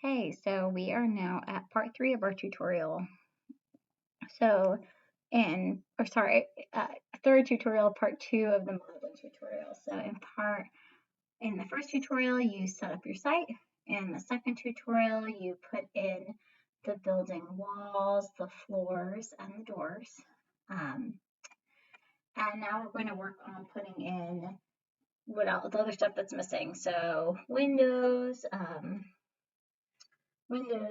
Hey, so we are now at part 3 of our tutorial. So uh, third tutorial, part 2 of the modeling tutorial. So in the first tutorial, you set up your site. In the second tutorial, you put in the building walls, the floors, and the doors. Um, and now we're going to work on putting in the other stuff that's missing. So windows,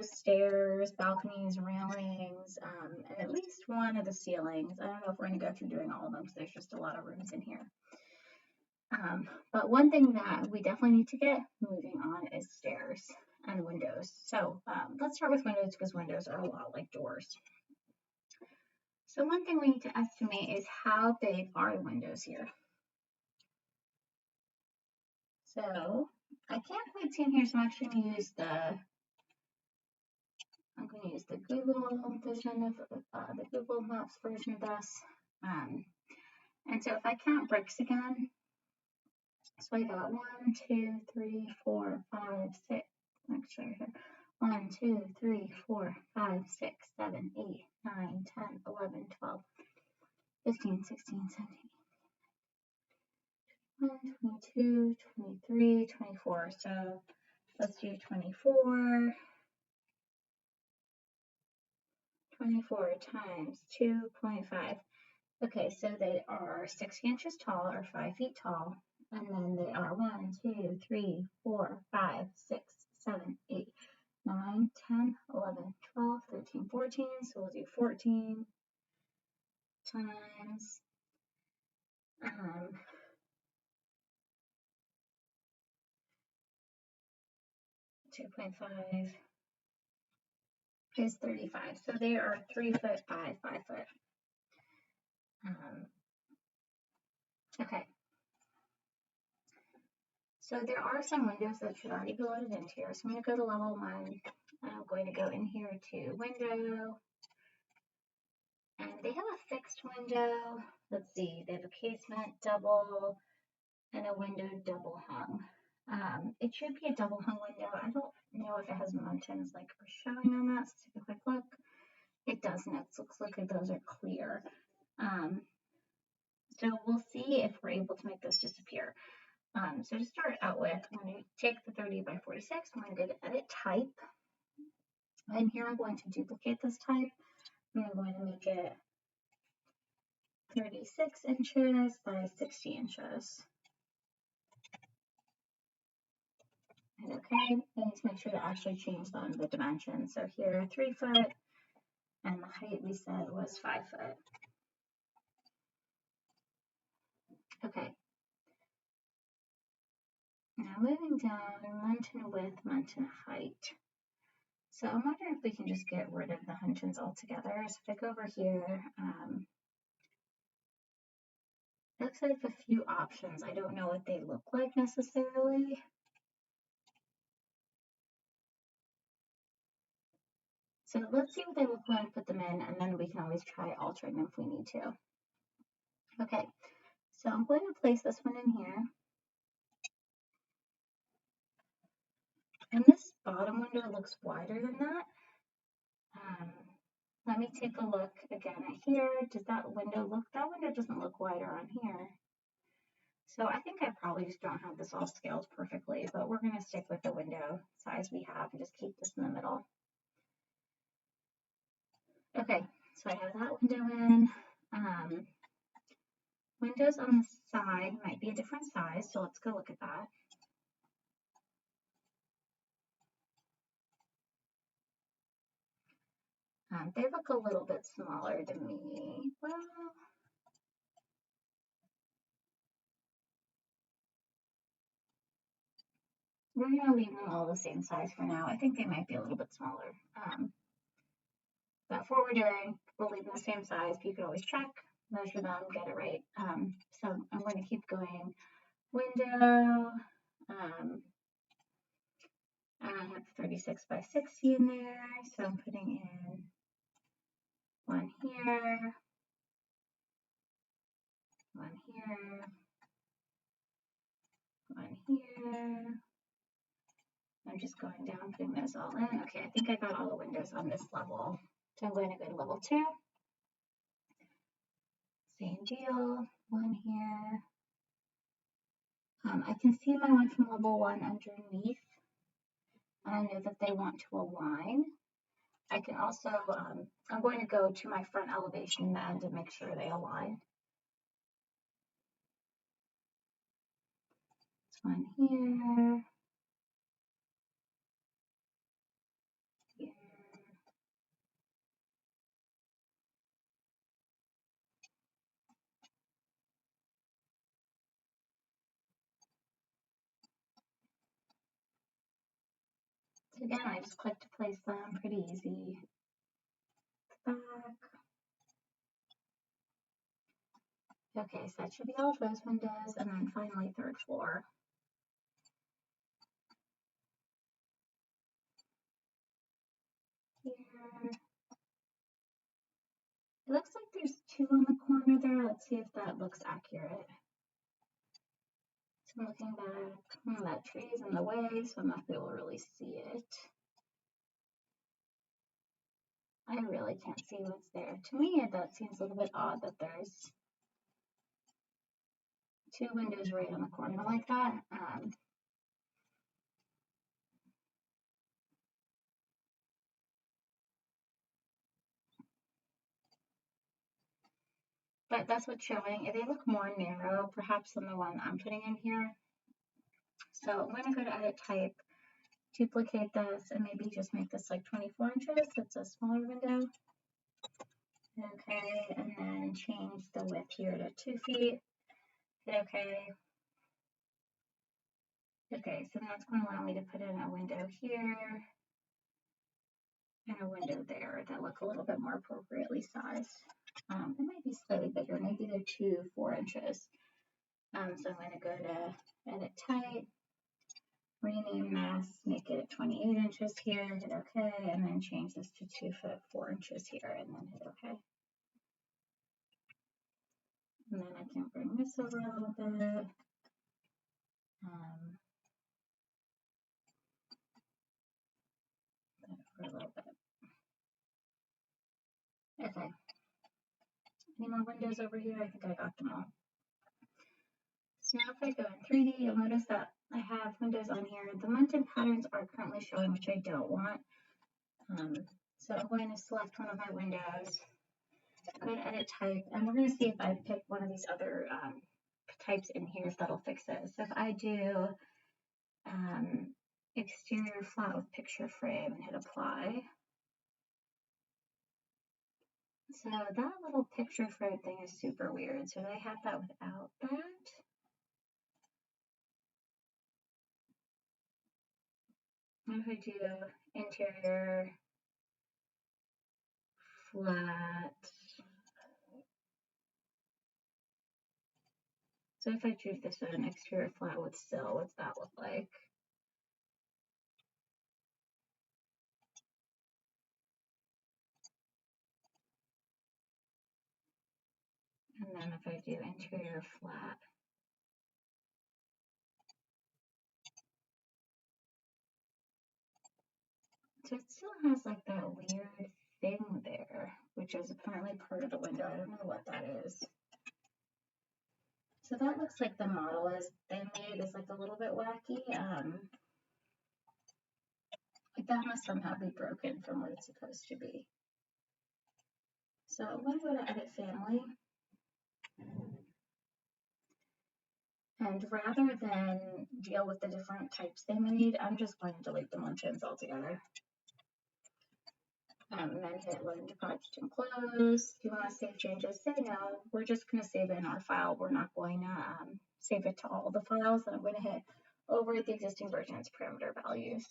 stairs, balconies, railings, and at least one of the ceilings. I don't know if we're going to go through doing all of them because there's just a lot of rooms in here. But one thing that we definitely need to get moving on is stairs and windows. So let's start with windows because windows are a lot like doors. So one thing we need to estimate is how big are the windows here. So I can't quite see in here, so I'm actually going to use the Google version of the Google Maps version of this. And so if I count bricks again, so I got 1, 2, 3, 4, 5, 6. Actually, right here. 1, 2, 3, 4, 5, 6, 7, 8, 9, 10, 11, 12, 15, 16, 17, 22, 23, 24. So let's do 24. 24 times 2.5. Okay, so they are 60 inches tall or 5 feet tall. And then they are 1, 2, 3, 4, 5, 6, 7, 8, 9, 10, 11, 12, 13, 14. So we'll do 14 times 2.5 is 35. So they are 3 foot by 5 foot. Okay. So there are some windows that should already be loaded into here. So I'm going to go to level 1. I'm going to go in here to window. And they have a fixed window. Let's see, they have a casement double and a window double hung. It should be a double hung window. I don't know if it has munchins like we're showing on that. Let's take a quick look. It doesn't. It looks like those are clear. So we'll see if we're able to make those disappear. So to start out with, I'm going to take the 30 by 46. I'm going to go to edit type. And here I'm going to duplicate this type. And I'm going to make it 36 inches by 60 inches. And okay, I need to make sure to actually change the dimensions. So here, 3 foot, and the height we said was 5 foot. Okay. Now moving down, muntin width, muntin height. So I'm wondering if we can just get rid of the munchins altogether. So if I go over here, it looks like a few options. I don't know what they look like necessarily. So let's see what they look like, put them in, and then we can always try altering them if we need to. Okay, so I'm going to place this one in here. And this bottom window looks wider than that. Let me take a look again at here. Does that window doesn't look wider on here. So I think I probably just don't have this all scaled perfectly, but we're going to stick with the window size we have and just keep this in the middle. Okay, so I have that window in. Windows on the side might be a different size, so let's go look at that. They look a little bit smaller to me. Well, we're going to leave them all the same size for now. I think they might be a little bit smaller. But for what we're doing, we'll leave them the same size. You can always check, measure them, get it right. So I'm going to keep going. Window. I have 36 by 60 in there, so I'm putting in one here, one here, one here, I'm just going down, putting those all in. Okay, I think I got all the windows on this level. So I'm going to go to level 2. Same deal, one here. I can see my one from level 1 underneath, and I know that they want to align. I can also, I'm going to go to my front elevation then to make sure they align. This one here. Here. So again, I just click to place them, pretty easy. Back. Okay, so that should be all of those windows, and then finally 3rd floor. Here. It looks like there's 2 on the corner there. Let's see if that looks accurate. So I'm looking back. That tree is in the way, so I'm not able to really see it. I really can't see what's there. To me, that seems a little bit odd that there's 2 windows right on the corner like that. But that's what's showing. They look more narrow, perhaps, than the one I'm putting in here. So I'm going to go to edit type, duplicate this, and maybe just make this like 24 inches. It's a smaller window. Okay, and then change the width here to 2 feet. Hit okay. Okay, so that's going to allow me to put in a window here and a window there that look a little bit more appropriately sized. It might be slightly bigger, maybe they're 2, 4 inches. So I'm going to go to edit type, rename this, make it 28 inches here, hit OK, and then change this to 2 foot 4 inches here, and then hit OK. And then I can bring this over a little bit. For a little bit. Okay. Any more windows over here? I think I got them all. So now if I go in 3D, you'll notice that I have windows on here. The mountain patterns are currently showing, which I don't want. So I'm going to select one of my windows, go to edit type, and we're going to see if I pick one of these other types in here, if that'll fix it. So if I do exterior flat with picture frame and hit apply. So that little picture frame thing is super weird. So I have that without that. What if I do interior flat? So if I choose this as an exterior flat with sill, what's that look like? And then if I do interior flat, so it still has like that weird thing there, which is apparently part of the window. I don't know what that is. So that looks like the model is they made is like a little bit wacky. Like that must somehow be broken from what it's supposed to be. So I'm going to go to edit family. And rather than deal with the different types they made, I'm just going to delete the munchkins altogether. And then hit load to project and close. If you want to save changes, say no. We're just going to save it in our file. We're not going to save it to all the files. And I'm going to hit overwrite the existing version's parameter values.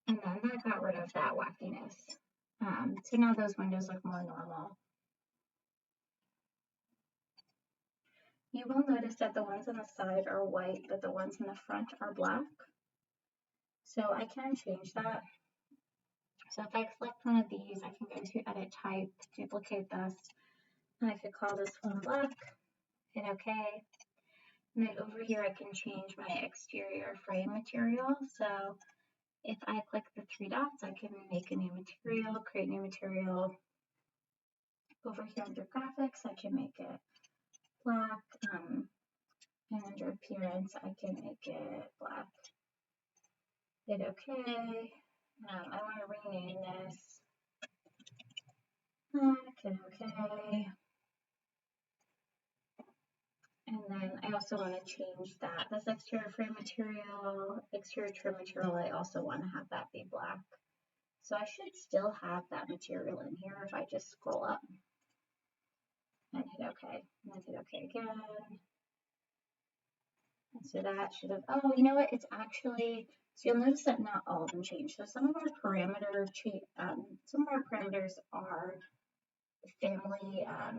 And then that got rid of that wackiness. So now those windows look more normal. You will notice that the ones on the side are white, but the ones in the front are black. So I can change that. So if I select one of these, I can go to edit type, duplicate this, and I could call this one black, hit OK. And then over here, I can change my exterior frame material. So if I click the three dots, I can make a new material, create new material. Over here under graphics, I can make it black. And under appearance, I can make it black. Hit OK. I want to rename this. Hit OK. And then I also want to change that. This exterior frame material, exterior trim material, I also want to have that be black. So I should still have that material in here if I just scroll up and hit OK. And then hit OK again. And so that should have, oh, you know what? It's actually, so you'll notice that not all of them change. So some of our parameters are family, are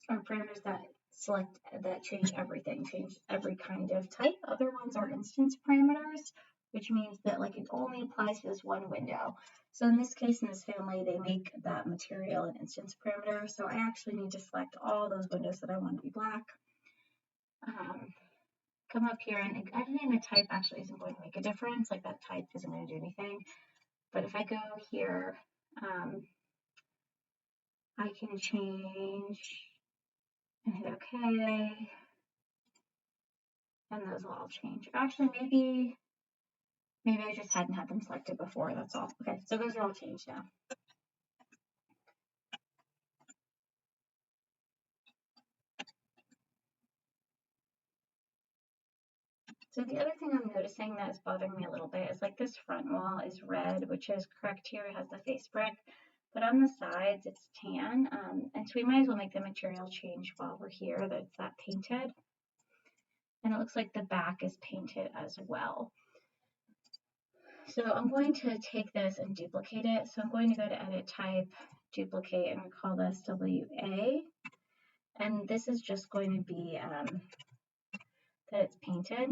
parameters that change everything, change every kind of type. Other ones are instance parameters, which means that like it only applies to this one window. So in this case, in this family, they make that material an instance parameter. So I actually need to select all those windows that I want to be black. Come up here, and editing the type actually isn't going to make a difference. Like that type isn't going to do anything. But if I go here, I can change and hit OK. And those will all change. Actually, maybe I just hadn't had them selected before, that's all. Okay, so those are all changed now. So the other thing I'm noticing that is bothering me a little bit is like this front wall is red, which is correct here, it has the face brick, but on the sides it's tan, and so we might as well make the material change while we're here, that's that painted. And it looks like the back is painted as well. So I'm going to take this and duplicate it. So I'm going to go to edit type, duplicate, and call this WA. And this is just going to be that it's painted.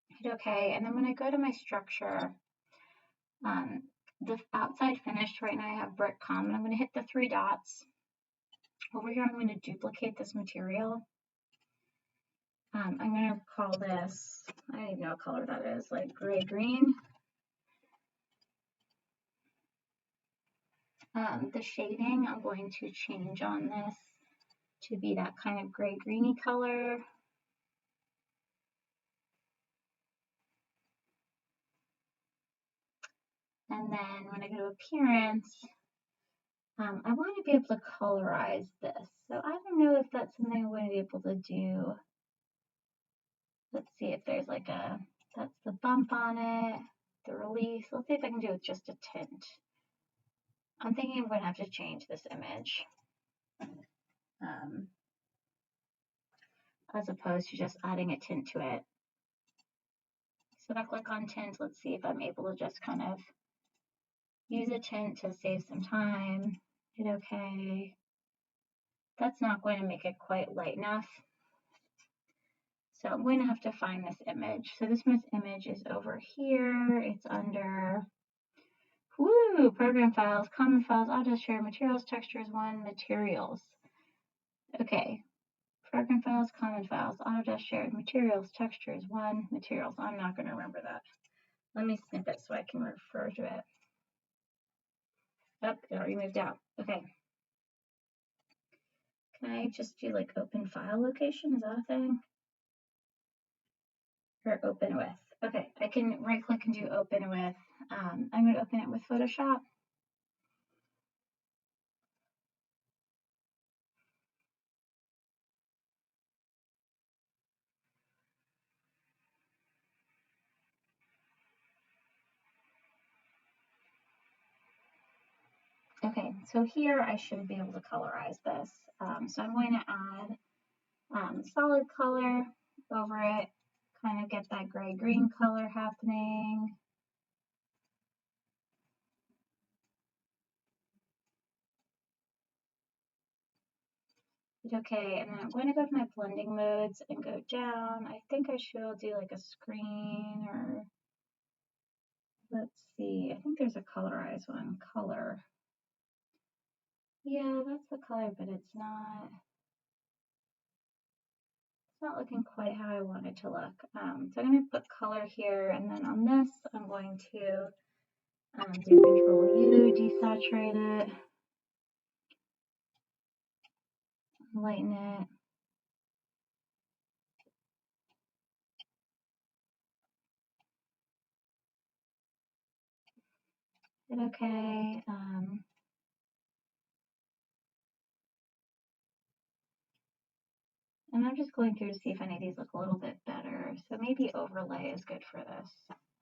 Hit OK. And then when I go to my structure, the outside finished right now I have brick common. I'm going to hit the three dots. Over here, I'm going to duplicate this material. I'm going to call this, I don't even know what color that is, like gray green. The shading, I'm going to change on this to be that kind of gray greeny color. And then when I go to appearance, I want to be able to colorize this. So I don't know if that's something I'm going to be able to do. Let's see if there's like that's the bump on it, the release. Let's see if I can do it with just a tint. I'm thinking I'm going to have to change this image as opposed to just adding a tint to it. So if I click on tint, let's see if I'm able to just kind of use a tint to save some time. Hit OK. That's not going to make it quite light enough. So I'm going to have to find this image. So this image is over here. It's under, program files, common files, auto share, materials, textures, one, materials. Okay, program files, common files, auto share, materials, textures, one, materials. I'm not going to remember that. Let me snip it so I can refer to it. Oh, it already moved out. Okay. Can I just do like open file location? Is that a thing? Or open with. Okay, I can right click and do open with. I'm going to open it with Photoshop. Okay, so here I should be able to colorize this. So I'm going to add solid color over it, kind of get that gray-green color happening. Okay, and then I'm going to go to my blending modes and go down. I think I should do like a screen or, let's see, I think there's a colorized one, color. Yeah, that's the color, but it's not not looking quite how I want it to look. So I'm going to put color here, and then on this, I'm going to do Control U, desaturate it, lighten it. Hit OK. And I'm just going through to see if any of these look a little bit better. So maybe overlay is good for this.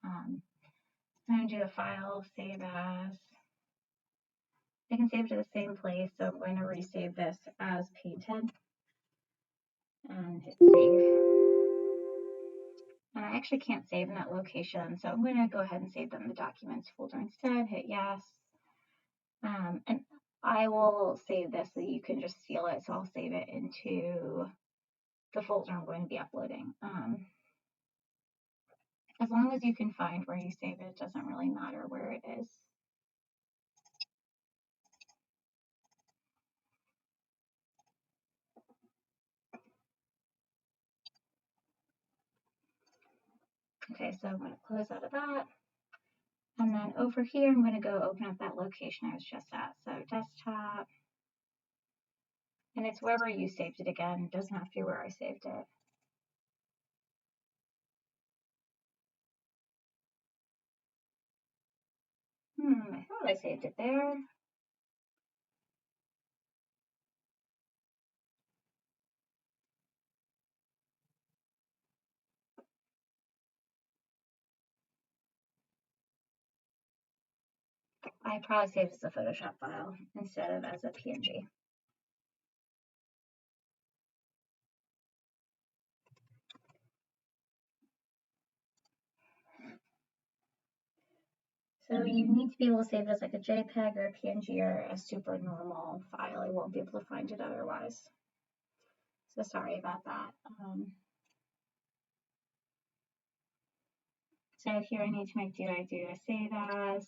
I'm going to do a file, save as. I can save to the same place, so I'm going to resave this as painted and hit save. And I actually can't save in that location, so I'm going to go ahead and save them in the documents folder instead. Hit yes. And I will save this so you can just seal it. So I'll save it into the folder I'm going to be uploading. As long as you can find where you save it, it doesn't really matter where it is. Okay, so I'm going to close out of that. And then over here, I'm going to go open up that location I was just at. So desktop. And it's wherever you saved it again. It doesn't have to be where I saved it. I thought I saved it there. I probably saved it as a Photoshop file instead of as a PNG. So you need to be able to save it as like a JPEG or a PNG or a super normal file. I won't be able to find it otherwise. So sorry about that. So here I need to make do a save as.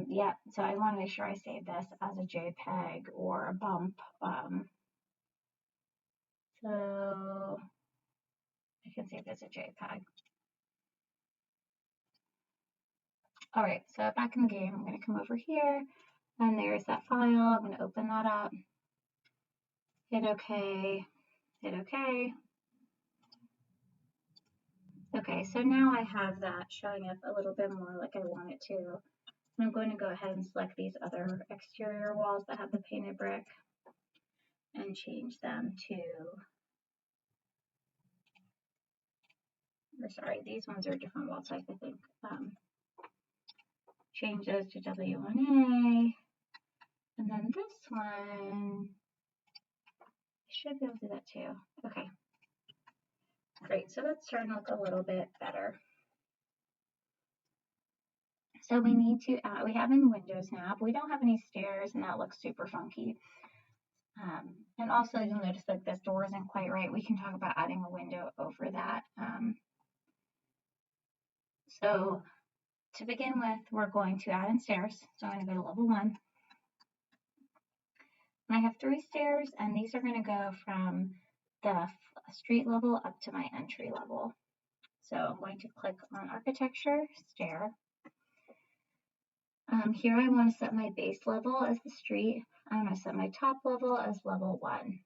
Yeah, so I want to make sure I save this as a JPEG or a bump. So I can save this as a JPEG. All right, so back in the game, I'm going to come over here, and there's that file. I'm going to open that up, hit OK, hit OK. Okay, so now I have that showing up a little bit more like I want it to. And I'm going to go ahead and select these other exterior walls that have the painted brick and change them to, or sorry, these ones are a different wall type, I think. Change those to W1A. And then this one, I should be able to do that too. Okay. Great, so that's starting to look a little bit better. So we need to, we have in windows now, but we don't have any stairs, and that looks super funky. And also you'll notice that this door isn't quite right. We can talk about adding a window over that. So to begin with, we're going to add in stairs. So I'm going to go to level 1. And I have 3 stairs, and these are going to go from the street level up to my entry level. So I'm going to click on architecture, stair. Here I want to set my base level as the street. I'm going to set my top level as level 1.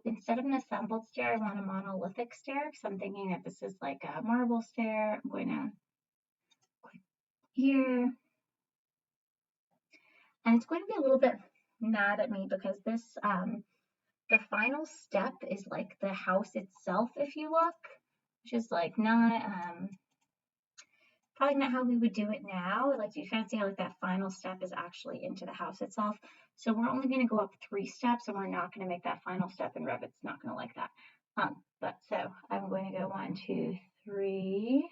Instead of an assembled stair, I want a monolithic stair because I'm thinking that this is like a marble stair. I'm going to click here. And it's going to be a little bit mad at me because this, the final step is like the house itself, if you look, which is like not, probably not how we would do it now. Like, you kind of see how like that final step is actually into the house itself. So we're only going to go up 3 steps, and we're not going to make that final step, and Revit's not going to like that. But so I'm going to go 1, 2, 3,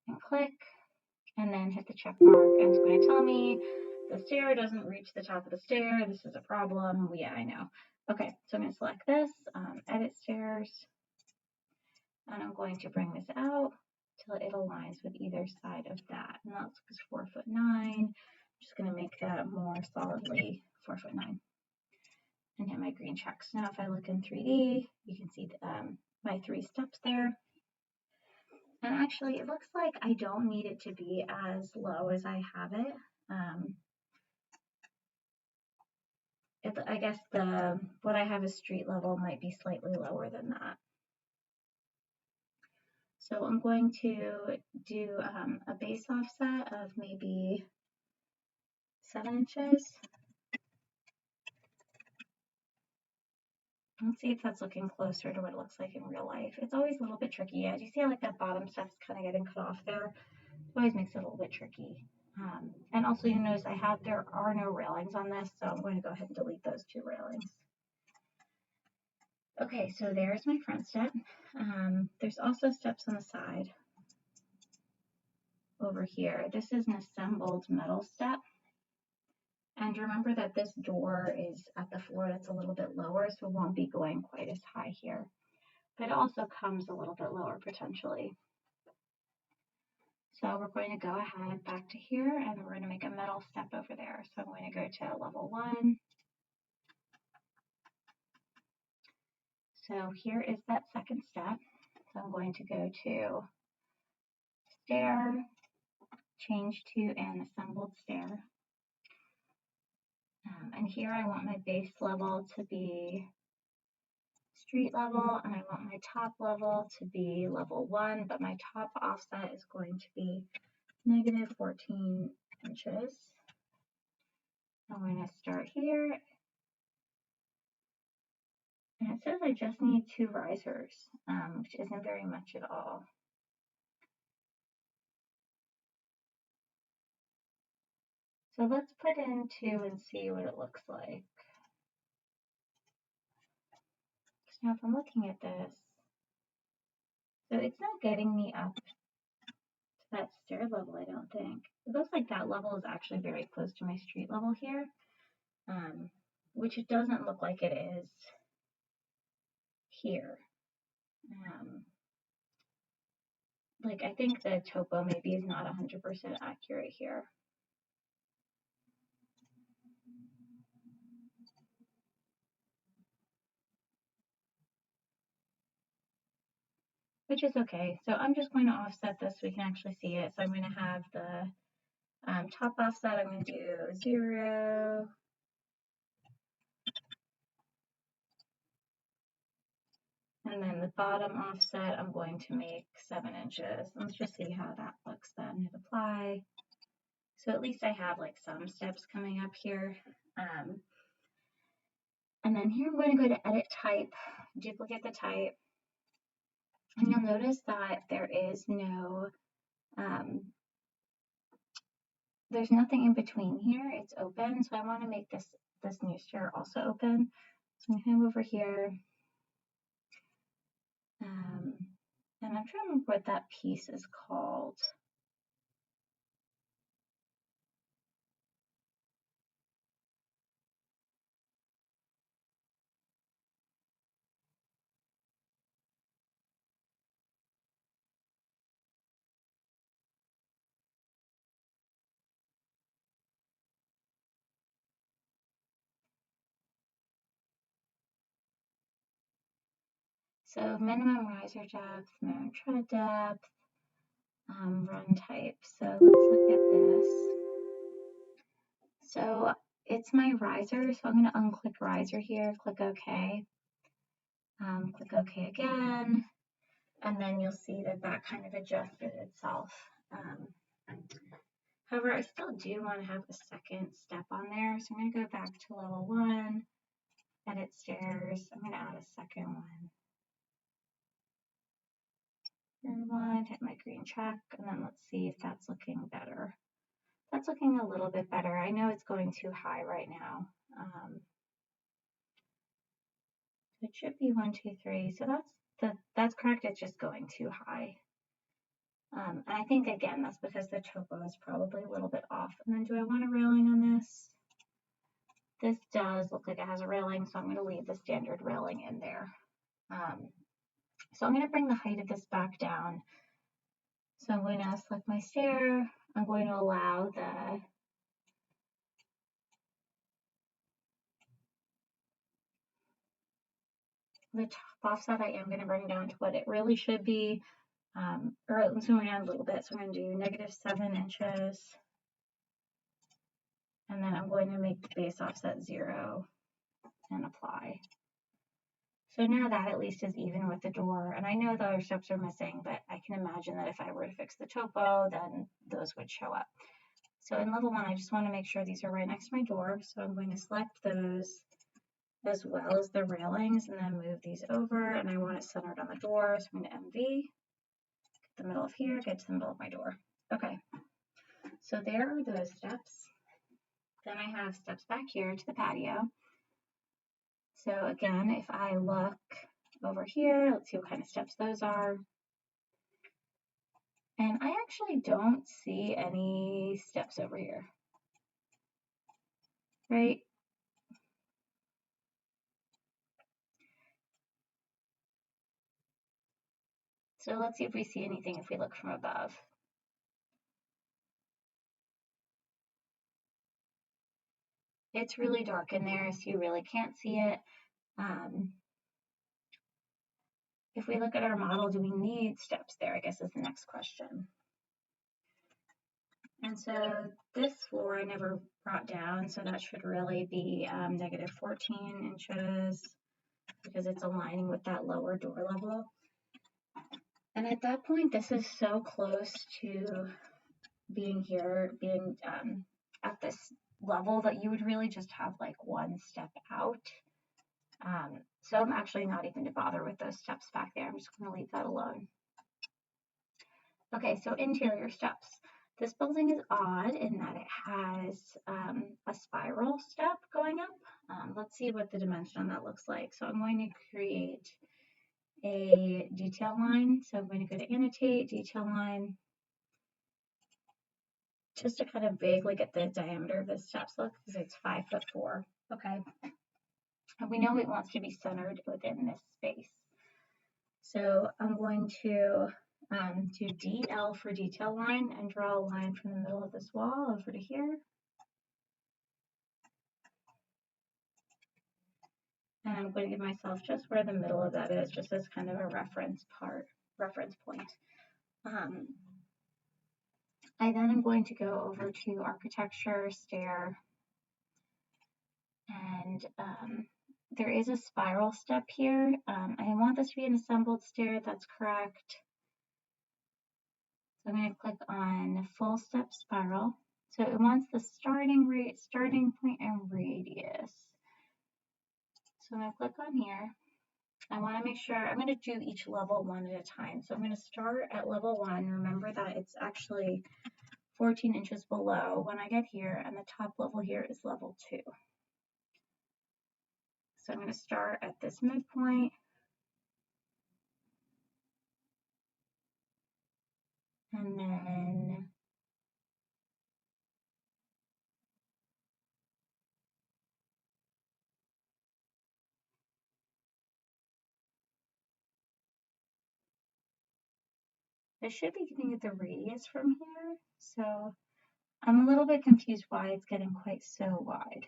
and click, and then hit the check mark, and it's going to tell me the stair doesn't reach the top of the stair. This is a problem. Yeah, I know. Okay, so I'm going to select this, edit stairs, and I'm going to bring this out till it aligns with either side of that. And that's 4'9". I'm just going to make that more solidly 4'9". and hit my green checks. Now if I look in 3D, you can see my 3 steps there. And actually, it looks like I don't need it to be as low as I have it. I guess what I have as street level might be slightly lower than that. So I'm going to do a base offset of maybe 7 inches. Let's see if that's looking closer to what it looks like in real life. It's always a little bit tricky. Yeah, do you see how like that bottom stuff's kind of getting cut off there? It always makes it a little bit tricky. And also you notice there are no railings on this, so I'm going to go ahead and delete those 2 railings. Okay, so there's my front step. There's also steps on the side over here. This is an assembled metal step. And remember that this door is at the floor that's a little bit lower, so it won't be going quite as high here. But it also comes a little bit lower potentially. So we're going to go ahead back to here and we're going to make a metal step over there. So I'm going to go to level 1. So here is that second step. So I'm going to go to stair, change to an assembled stair. And here I want my base level to be street level, and I want my top level to be level 1, but my top offset is going to be negative 14 inches. I'm going to start here, and it says I just need 2 risers, which isn't very much at all. So let's put in 2 and see what it looks like. Now if I'm looking at this, so it's not getting me up to that stair level, I don't think. It looks like that level is actually very close to my street level here, which it doesn't look like it is here. Like I think the topo maybe is not 100% accurate here. Which is okay. So I'm just going to offset this so we can actually see it. So I'm going to have the top offset, I'm going to do 0. And then the bottom offset, I'm going to make 7 inches. Let's just see how that looks then. Hit apply. So at least I have like some steps coming up here. And then here I'm going to go to edit type, duplicate the type. And you'll notice that there is no, there's nothing in between here. It's open. So I want to make this new stair also open. So I'm going to come over here. And I'm trying to remember what that piece is called. So minimum riser depth, minimum tread depth, run type. So let's look at this. So it's my riser, so I'm going to unclick riser here, click OK. Click OK again, and then you'll see that that kind of adjusted itself. However, I still do want to have a second step on there, so I'm going to go back to level 1, edit stairs. I'm going to add a second one. Third one, hit my green check, and then let's see if that's looking better. That's looking a little bit better. I know it's going too high right now. It should be 1, 2, 3. So that's correct. It's just going too high. And I think again that's because the topo is probably a little bit off. And then do I want a railing on this? This does look like it has a railing, so I'm going to leave the standard railing in there. So I'm going to bring the height of this back down. So I'm going to select my stair. I'm going to allow the top offset I am going to bring down to what it really should be, or I'm zooming out a little bit. So I'm going to do -7 inches, and then I'm going to make the base offset 0 and apply. So now that at least is even with the door, and I know the other steps are missing, but I can imagine that if I were to fix the topo, then those would show up. So in level 1, I just want to make sure these are right next to my door, so I'm going to select those as well as the railings, and then move these over, and I want it centered on the door, so I'm going to MV, get the middle of here, get to the middle of my door. Okay, so there are those steps. Then I have steps back here to the patio. So again, if I look over here, let's see what kind of steps those are. And I actually don't see any steps over here, right? So let's see if we see anything if we look from above. It's really dark in there, so you really can't see it. If we look at our model, do we need steps there, I guess is the next question. And so this floor I never brought down, so that should really be -14 inches because it's aligning with that lower door level. And at that point, this is so close to being here, being at this level that you would really just have like one step out. So I'm actually not even to bother with those steps back there. I'm just going to leave that alone. Okay, so interior steps. This building is odd in that it has a spiral step going up. Let's see what the dimension on that looks like. So I'm going to create a detail line. So I'm going to go to annotate, detail line, just to kind of vaguely get the diameter of the steps look, because it's 5'4". Okay. And we know it wants to be centered within this space. So I'm going to do DL for detail line and draw a line from the middle of this wall over to here. And I'm going to give myself just where the middle of that is, just as kind of a reference point. I then am going to go over to architecture, stair, and there is a spiral step here. I want this to be an assembled stair, that's correct. So I'm going to click on full step spiral. So it wants the starting point and radius. So I'm going to click on here. I want to make sure, I'm going to do each level one at a time. So I'm going to start at level 1. Remember that it's actually 14 inches below when I get here, and the top level here is level 2. So I'm going to start at this midpoint. And then I should be getting at the radius from here. So I'm a little bit confused why it's getting quite so wide.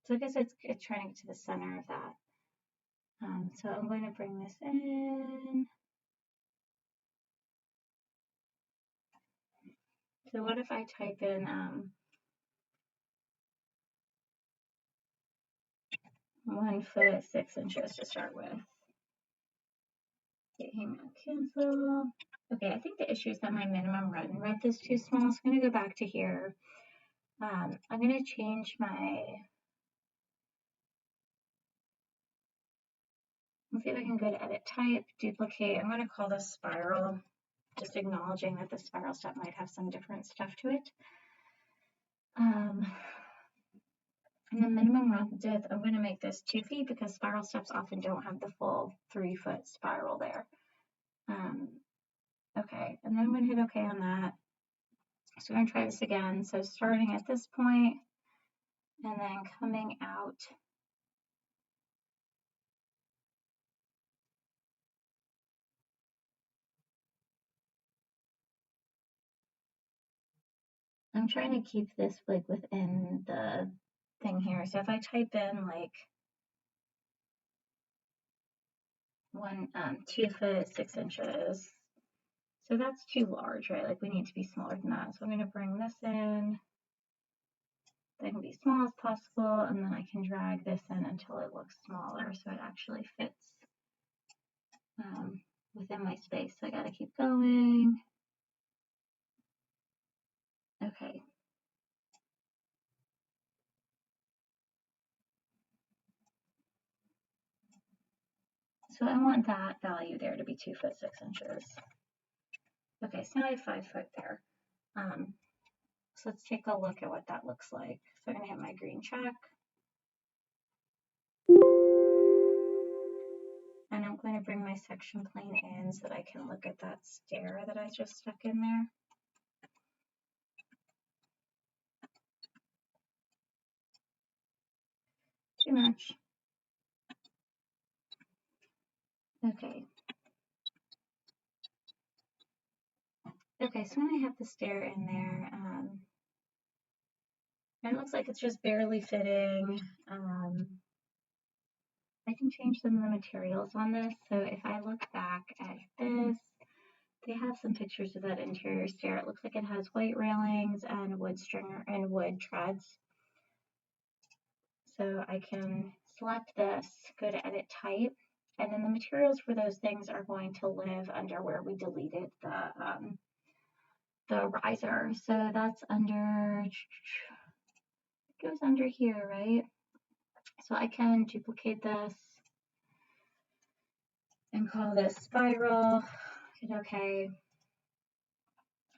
So I guess it's trying to get to the center of that. So I'm going to bring this in. So what if I type in 1 foot 6 inches to start with? Okay, hang on, cancel. Okay, I think the issue is that my minimum run width is too small, so I'm going to go back to here. I'm going to change my, let's see if I can go to edit type, duplicate. I'm going to call this spiral, just acknowledging that the spiral step might have some different stuff to it. And the minimum run width, I'm going to make this 2 feet because spiral steps often don't have the full 3-foot spiral there. Okay, and then I'm going to hit OK on that. So we're going to try this again. So starting at this point and then coming out. I'm trying to keep this like within the thing here. So if I type in like 2 foot 6 inches, so that's too large, right? Like we need to be smaller than that. So I'm going to bring this in. That can be as small as possible, and then I can drag this in until it looks smaller so it actually fits within my space. So I got to keep going. Okay. So I want that value there to be 2 foot 6 inches. Okay, so now I have 5 foot there. So let's take a look at what that looks like. So I'm going to hit my green check. And I'm going to bring my section plane in so that I can look at that stair that I just stuck in there. Too much. Okay. Okay, so now I have the stair in there. And it looks like it's just barely fitting. I can change some of the materials on this. So if I look back at this, they have some pictures of that interior stair. It looks like it has white railings and wood stringer and wood treads. So I can select this, go to edit type, and then the materials for those things are going to live under where we deleted the riser. So that's under, it goes under here, right? So I can duplicate this and call this spiral, hit OK.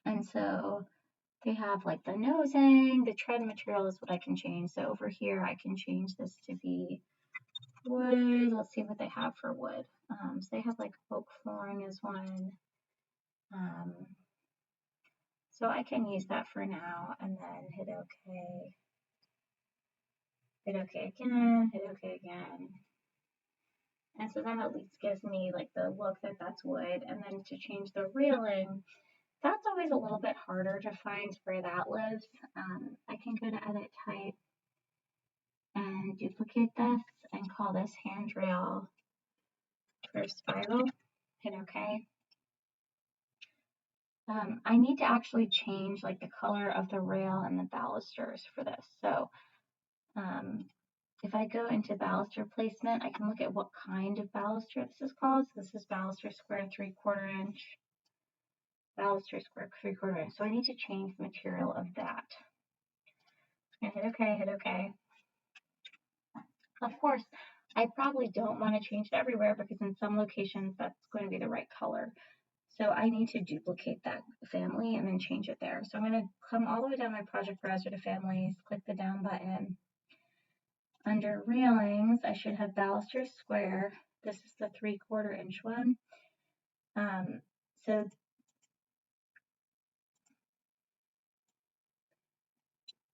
And so they have like the nosing, the tread material is what I can change. So over here, I can change this to be wood. Let's see what they have for wood. So they have like oak flooring is one. So I can use that for now and then hit OK. Hit OK again, hit OK again. And so that at least gives me like the look that that's wood. And then to change the railing, that's always a little bit harder to find where that lives. I can go to edit type and duplicate this and call this handrail for spiral. Hit OK. I need to actually change like the color of the rail and the balusters for this. So if I go into baluster placement, I can look at what kind of baluster this is called. So this is baluster square 3/4 inch, baluster square 3/4 inch. So I need to change the material of that. I'm gonna hit OK, hit OK. Of course, I probably don't want to change it everywhere because in some locations that's going to be the right color. So I need to duplicate that family and then change it there. So I'm going to come all the way down my project browser to families, click the down button. Under railings, I should have baluster square. This is the 3/4 inch one. So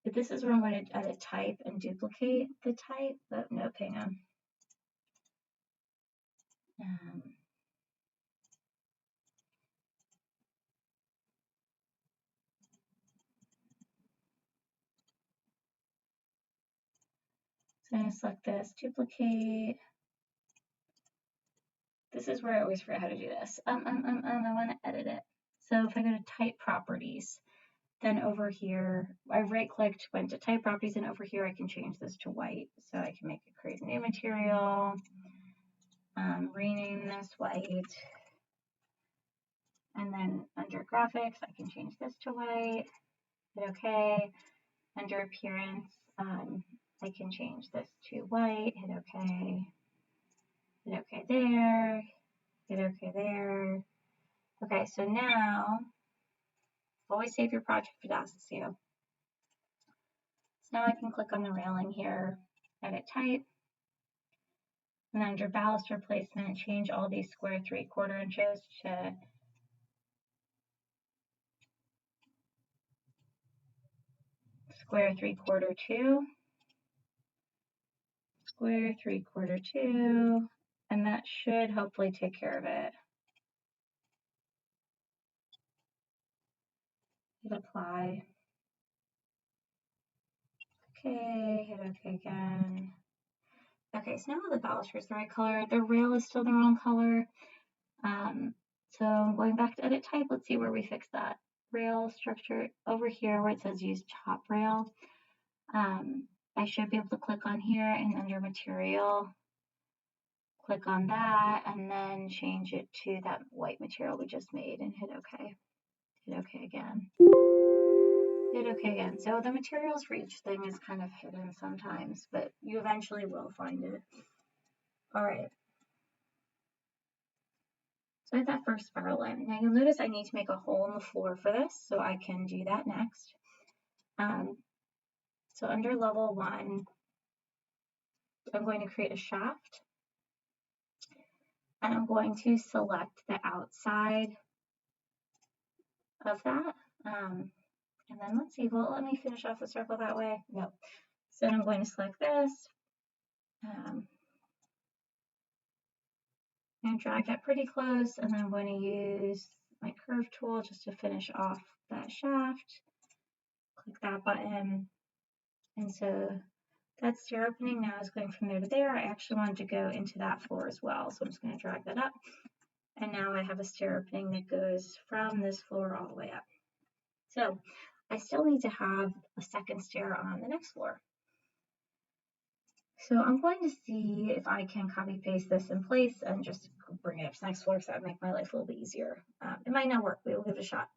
this is where I'm going to edit type and duplicate the type, but no, hang on. So I'm going to select this, duplicate. This is where I always forget how to do this. I want to edit it. So if I go to type properties, then over here, I right clicked, went to type properties, and over here I can change this to white. So I can make it create a new material, rename this white. And then under graphics, I can change this to white, hit OK. Under appearance, I can change this to white, hit OK. Hit OK there, hit OK there. Okay, so now, always save your project for Damasio. So now I can click on the railing here, edit type, and under baluster placement, change all these square 3/4 inches to square 3/4 2, square 3/4 2, and that should hopefully take care of it. Hit apply. OK, hit OK again. Okay, so now the baluster is the right color. The rail is still the wrong color. So I'm going back to edit type. Let's see where we fix that. Rail structure over here where it says use top rail. I should be able to click on here and under material, click on that and then change it to that white material we just made and hit OK. Hit OK again. Hit OK again. So the materials for each thing is kind of hidden sometimes, but you eventually will find it. All right. So I have that first spiral in. Now you'll notice I need to make a hole in the floor for this, so I can do that next. So under level 1, I'm going to create a shaft. And I'm going to select the outside of that. And then let's see, will it let me finish off the circle that way? No. So I'm going to select this. And drag that pretty close, and then I'm going to use my curve tool just to finish off that shaft. Click that button. And so that stair opening now is going from there to there. I actually wanted to go into that floor as well, so I'm just going to drag that up. And now I have a stair opening that goes from this floor all the way up. So I still need to have a second stair on the next floor. So I'm going to see if I can copy paste this in place and just bring it up to the next floor, so that would make my life a little bit easier. It might not work, we will give it a shot.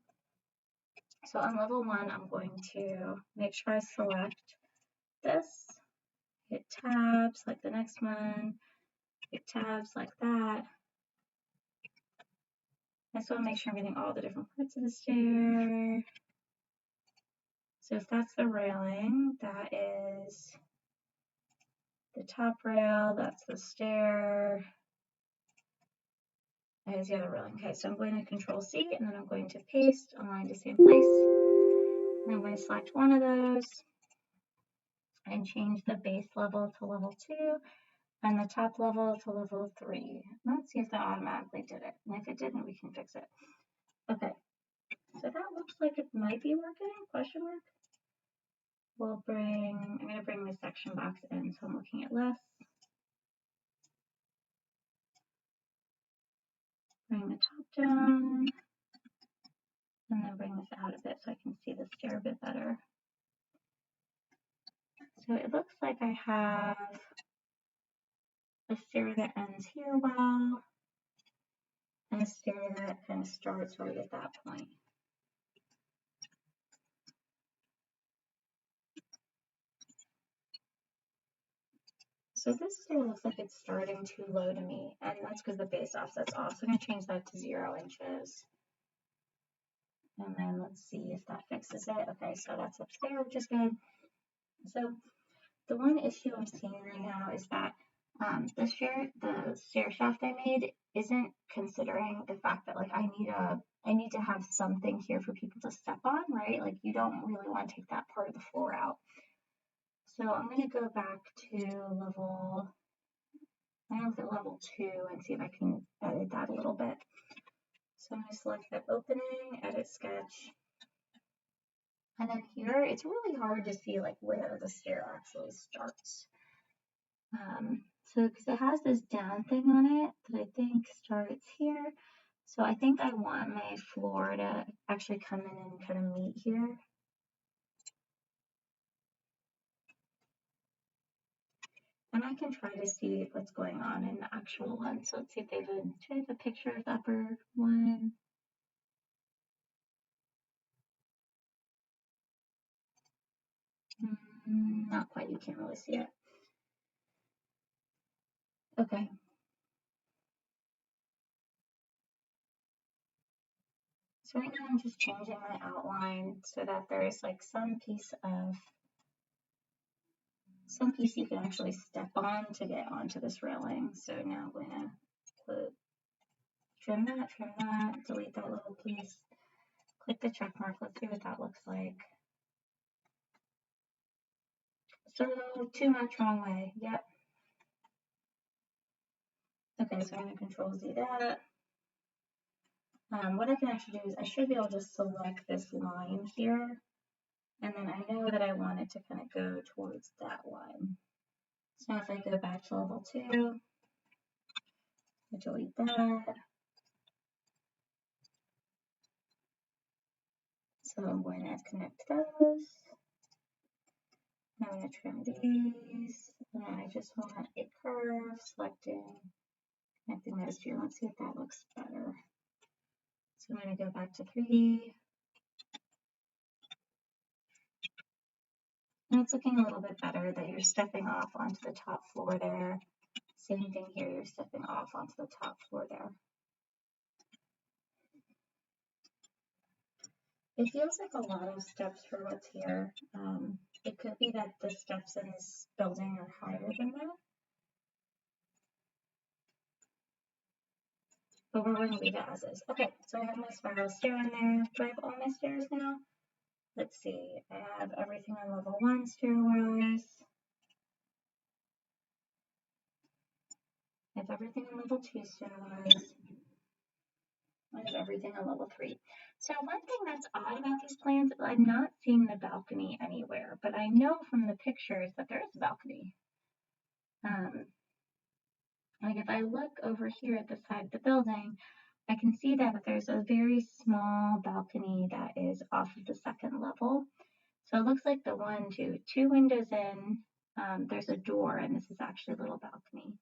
So on level 1, I'm going to make sure I select this, hit tab, select the next one, hit tab, select that. I just want to make sure I'm getting all the different parts of the stair. So if that's the railing, that is the top rail, that's the stair, that is the other railing. Okay, so I'm going to Control C and then I'm going to paste, align to same place. And I'm going to select one of those and change the base level to level 2 and the top level to level 3. Let's see if that automatically did it. And if it didn't, we can fix it. Okay, so that looks like it might be working, question mark. I'm going to bring the section box in so I'm looking at less. Bring the top down, and then bring this out a bit so I can see the stair a bit better. So it looks like I have a stair that ends here well, and a stair that kind of starts right at that point. So this stair looks like it's starting too low to me, and that's because the base offset's off. So I'm going to change that to 0 inches. And then let's see if that fixes it. Okay, so that's upstairs, which is good. So the one issue I'm seeing right now is that the stair shaft I made isn't considering the fact that like I need to have something here for people to step on, right? Like you don't really want to take that part of the floor out. So I'm going to go back to level 2 and see if I can edit that a little bit. So I'm going to select that opening, edit sketch. And then here, it's really hard to see like where the stair actually starts. So because it has this down thing on it that I think starts here. So I think I want my floor to actually come in and kind of meet here. And I can try to see what's going on in the actual one. So let's see if they have a picture of the upper one. Not quite, you can't really see it. Okay. So right now I'm just changing my outline so that there's like some piece you can actually step on to get onto this railing. So now I'm going to trim that, delete that little piece, click the check mark, let's see what that looks like. So too much wrong way, yep. Okay, so I'm going to Control Z that. What I can actually do is I should be able to select this line here And then I know that I want it to kind of go towards that one. So now if I go back to level 2, I delete that. So I'm going to connect those. I'm going to trim these. And I just want a curve, selecting, connecting those two. Let's see if that looks better. So I'm going to go back to 3D. And it's looking a little bit better that you're stepping off onto the top floor there. Same thing here, you're stepping off onto the top floor there. It feels like a lot of steps for what's here. It could be that the steps in this building are higher than that. But we're going to leave it as is. Okay, so I have my spiral stair in there. Do I have all my stairs now? Let's see. I have everything on level 1 stairwise. I have everything on level 2 stairwise. I have everything on level 3. So one thing that's odd about these plans is I'm not seeing the balcony anywhere, but I know from the pictures that there is a balcony. Like if I look over here at the side of the building, I can see that there's a very small balcony that is off of the second level. So it looks like the two windows in, there's a door, and this is actually a little balcony.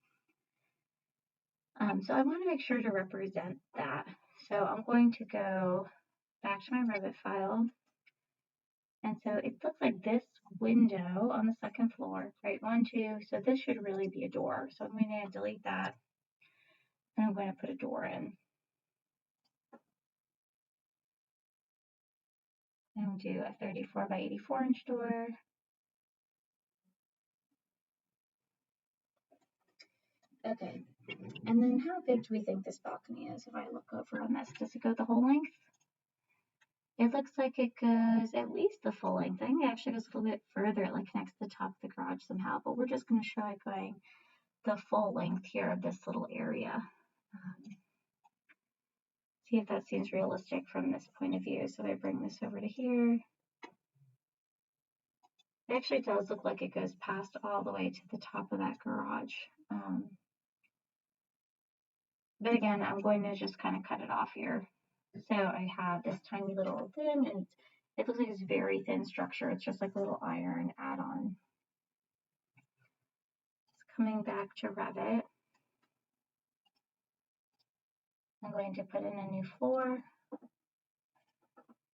So I want to make sure to represent that. So I'm going to go back to my Revit file. And so it looks like this window on the second floor, right? 1, 2. So this should really be a door. So I'm going to delete that, and I'm going to put a door in. And we'll do a 34 by 84 inch door. Okay, and then how big do we think this balcony is? If I look over on this, does it go the whole length? It looks like it goes at least the full length. I think it actually goes a little bit further. It like connects to the top of the garage somehow, but we're just going to show it going the full length here of this little area. See if that seems realistic from this point of view. So I bring this over to here. It actually does look like it goes past all the way to the top of that garage. But again, I'm going to just kind of cut it off here. So I have this tiny little thing, and it looks like it's very thin structure. It's just like a little iron add-on. Coming back to Revit, I'm going to put in a new floor,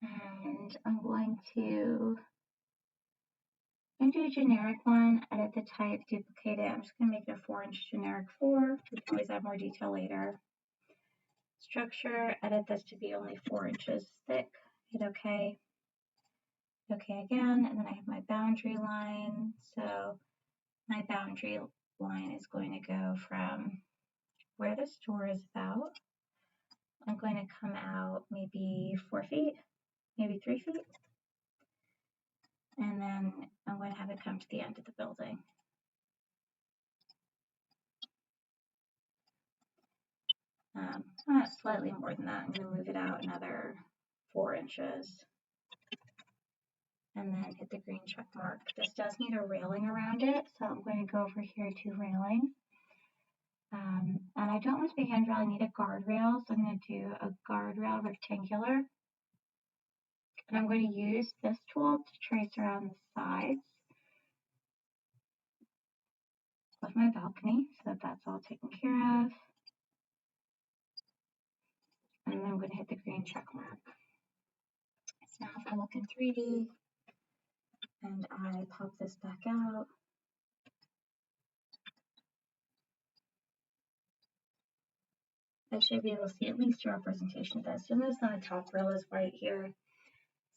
and I'm going to do a generic one, edit the type, duplicate it. I'm just going to make it a 4-inch generic floor. We can always add more detail later. Structure, edit this to be only 4 inches thick. Hit OK. OK again, and then I have my boundary line. So my boundary line is going to go from where this door is about. I'm going to come out maybe 4 feet, maybe 3 feet. And then I'm going to have it come to the end of the building. Slightly more than that. I'm going to move it out another 4 inches. And then hit the green check mark. This does need a railing around it, so I'm going to go over here to railing. And I don't want to be handrail, I need a guardrail, so I'm going to do a guardrail rectangular. And I'm going to use this tool to trace around the sides of my balcony so that that's all taken care of. And then I'm going to hit the green check mark. So now if I look in 3D and I pop this back out, I should be able to see at least a representation of this. You'll notice that the top rail is right here.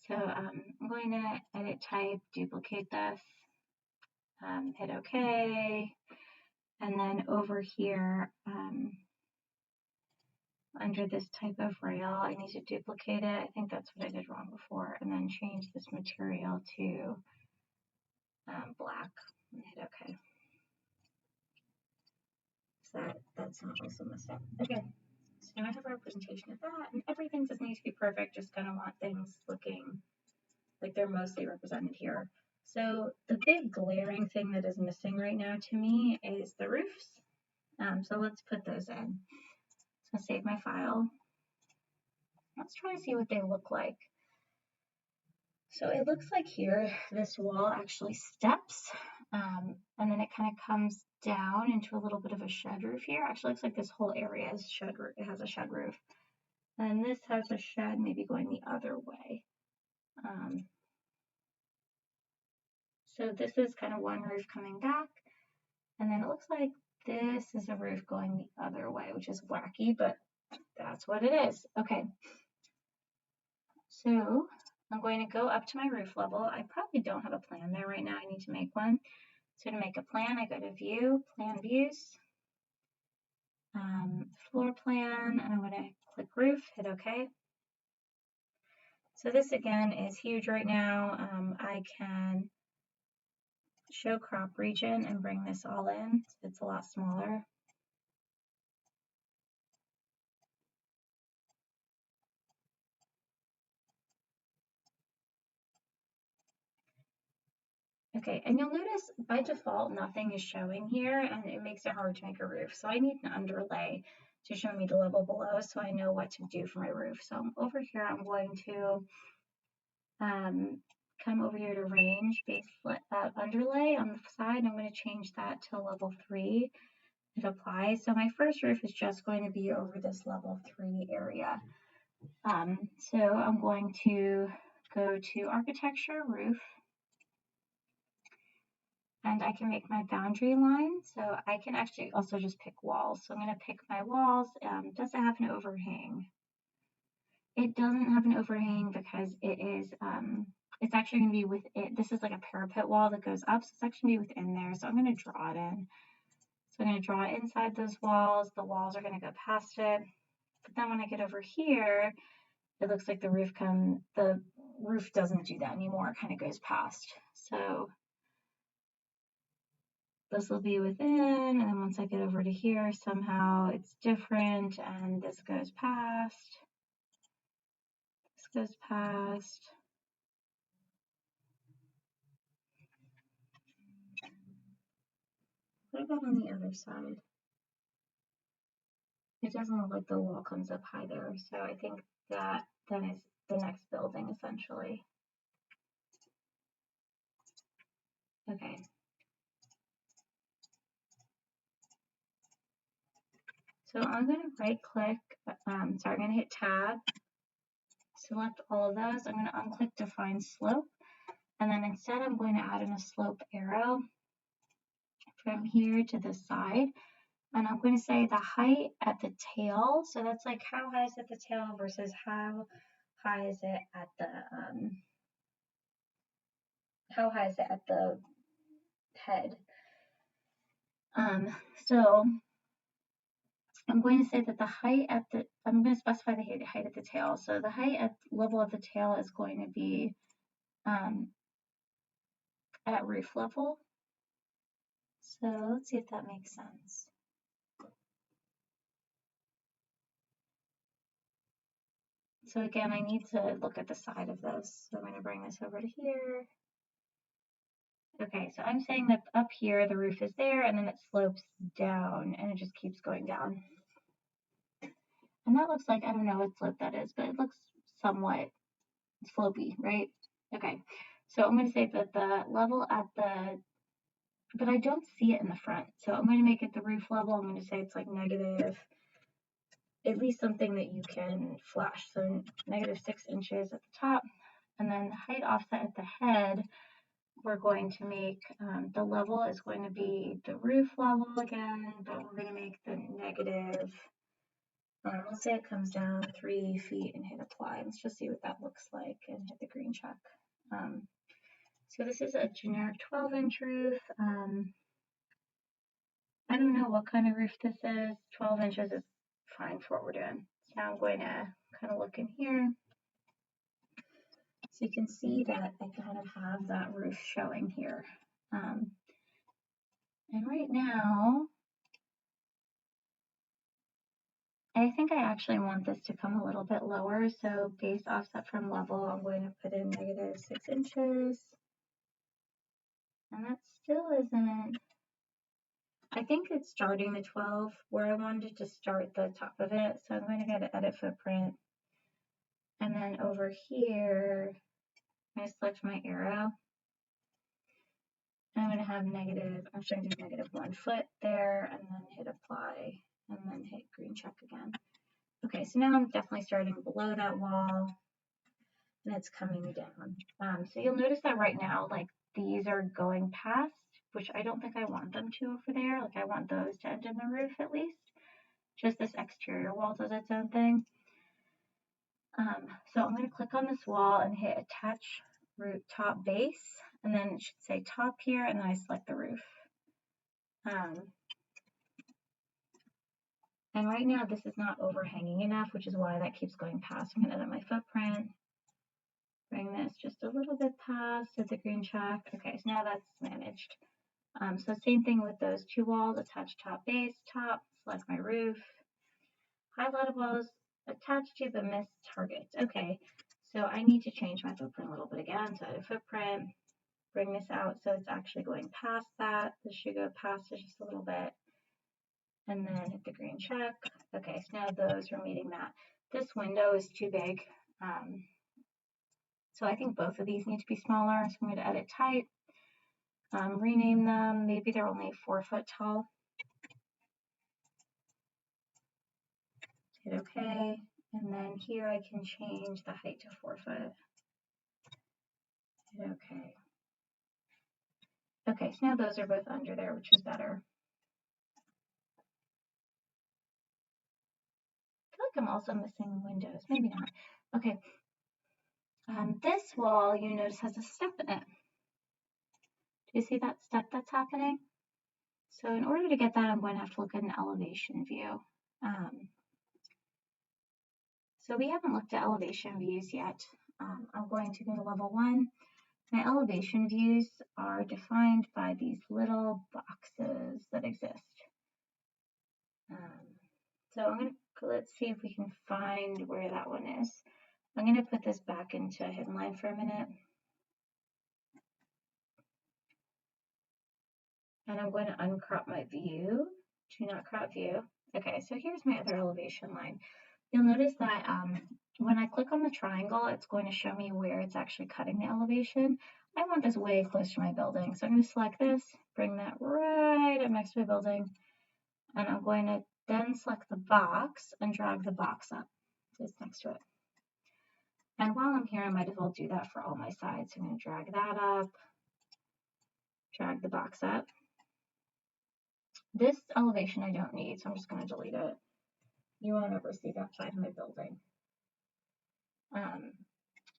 So I'm going to edit type, duplicate this, hit OK. And then over here, under this type of rail, I need to duplicate it. I think that's what I did wrong before. And then change this material to black and hit OK. So that's not also messed up. Okay, so now I have a representation of that, and everything doesn't need to be perfect, just kind of want things looking like they're mostly represented here. So the big glaring thing that is missing right now to me is the roofs. So let's put those in. So save my file. Let's try to see what they look like. So it looks like here, this wall actually steps, and then it kind of comes down into a little bit of a shed roof here. Actually looks like this whole area is shed roof. It has a shed roof. And this has a shed maybe going the other way. So this is kind of one roof coming back, and then it looks like this is a roof going the other way, which is wacky, but that's what it is. Okay, so I'm going to go up to my roof level. I probably don't have a plan there right now. I need to make one. So to make a plan, I go to View, Plan Views, Floor Plan, and I'm going to click Roof, hit OK. So this again is huge right now. I can show crop region and bring this all in. So it's a lot smaller. Okay, and you'll notice by default nothing is showing here, and it makes it hard to make a roof. So I need an underlay to show me the level below so I know what to do for my roof. So over here I'm going to come over here to range base underlay on the side. I'm going to change that to level 3. It applies. So my first roof is just going to be over this level 3 area. So I'm going to go to architecture, roof, and I can make my boundary line. So I can actually also just pick walls. So I'm going to pick my walls. Does it have an overhang? It doesn't have an overhang because it is, it's actually going to be with it. This is like a parapet wall that goes up. So it's actually going to be within there. So I'm going to draw it in. So I'm going to draw it inside those walls. The walls are going to go past it. But then when I get over here, it looks like the roof doesn't do that anymore. It kind of goes past. So this will be within, and then once I get over to here, somehow it's different, and this goes past. This goes past. What about on the other side? It doesn't look like the wall comes up high there, so I think that then is the next building essentially. Okay. So I'm going to right click, I'm going to hit tab, select all of those. I'm going to unclick define slope, and then instead I'm going to add in a slope arrow from here to the side. And I'm going to say the height at the tail. So that's like how high is it at the tail versus how high is it at the head. So I'm going to say that the height at the, I'm going to specify the height at the tail. So the height at level of the tail is going to be at roof level. So let's see if that makes sense. So again, I need to look at the side of this. So I'm going to bring this over to here. Okay, so I'm saying that up here the roof is there, and then it slopes down, and it just keeps going down. And that looks like, I don't know what slope that is, but it looks somewhat slopey, right? Okay, so I'm going to say that the level at the, but I don't see it in the front. So I'm going to make it the roof level. I'm going to say it's like negative, at least something that you can flash. So negative 6 inches at the top, and then the height offset at the head, we're going to make, the level is going to be the roof level again, but we're going to make the negative, let's say it comes down 3 feet and hit apply. Let's just see what that looks like and hit the green check. So this is a generic 12-inch roof. I don't know what kind of roof this is. 12 inches is fine for what we're doing. So now I'm going to kind of look in here. So you can see that I kind of have that roof showing here. And right now, I think I actually want this to come a little bit lower, so base offset from level, I'm going to put in -6 inches. And that still isn't, I think it's starting the 12 where I wanted to start the top of it. So I'm going to go to edit footprint. And then over here, I select my arrow. I'm going to have negative, I'm going to do -1 foot there, and then hit apply, and then hit green check again. Okay, so now I'm definitely starting below that wall, and it's coming down. So you'll notice that right now, like these are going past, which I don't think I want them to over there. Like I want those to end in the roof at least. Just this exterior wall does its own thing. So I'm going to click on this wall and hit attach roof top base, and then it should say top here, and then I select the roof. And right now this is not overhanging enough, which is why that keeps going past. I'm going to edit my footprint, bring this just a little bit past at the green check. Okay, so now that's managed. So same thing with those two walls, attach top base, top, select my roof, highlighted walls, attached to but missed targets. Okay, so I need to change my footprint a little bit again. So edit footprint, bring this out so it's actually going past that. This should go past it just a little bit. And then hit the green check. Okay, so now those are meeting that. This window is too big. So I think both of these need to be smaller. So I'm going to edit type, rename them. Maybe they're only 4 foot tall. Hit OK. And then here I can change the height to 4 foot. Hit OK. Okay, so now those are both under there, which is better. I feel like I'm also missing windows. Maybe not. Okay. This wall, you notice, has a step in it. Do you see that step that's happening? So in order to get that, I'm going to have to look at an elevation view. So we haven't looked at elevation views yet. I'm going to go to level 1. My elevation views are defined by these little boxes that exist. So I'm going to, let's see if we can find where that one is. I'm going to put this back into hidden line for a minute. And I'm going to uncrop my view. Do not crop view. Okay, so here's my other elevation line. You'll notice that when I click on the triangle, it's going to show me where it's actually cutting the elevation. I want this way close to my building. So I'm going to select this, bring that right up next to my building. And I'm going to then select the box and drag the box up just next to it. And while I'm here, I might as well do that for all my sides. So I'm going to drag that up, drag the box up. This elevation I don't need, so I'm just going to delete it. You won't ever see that side of my building. And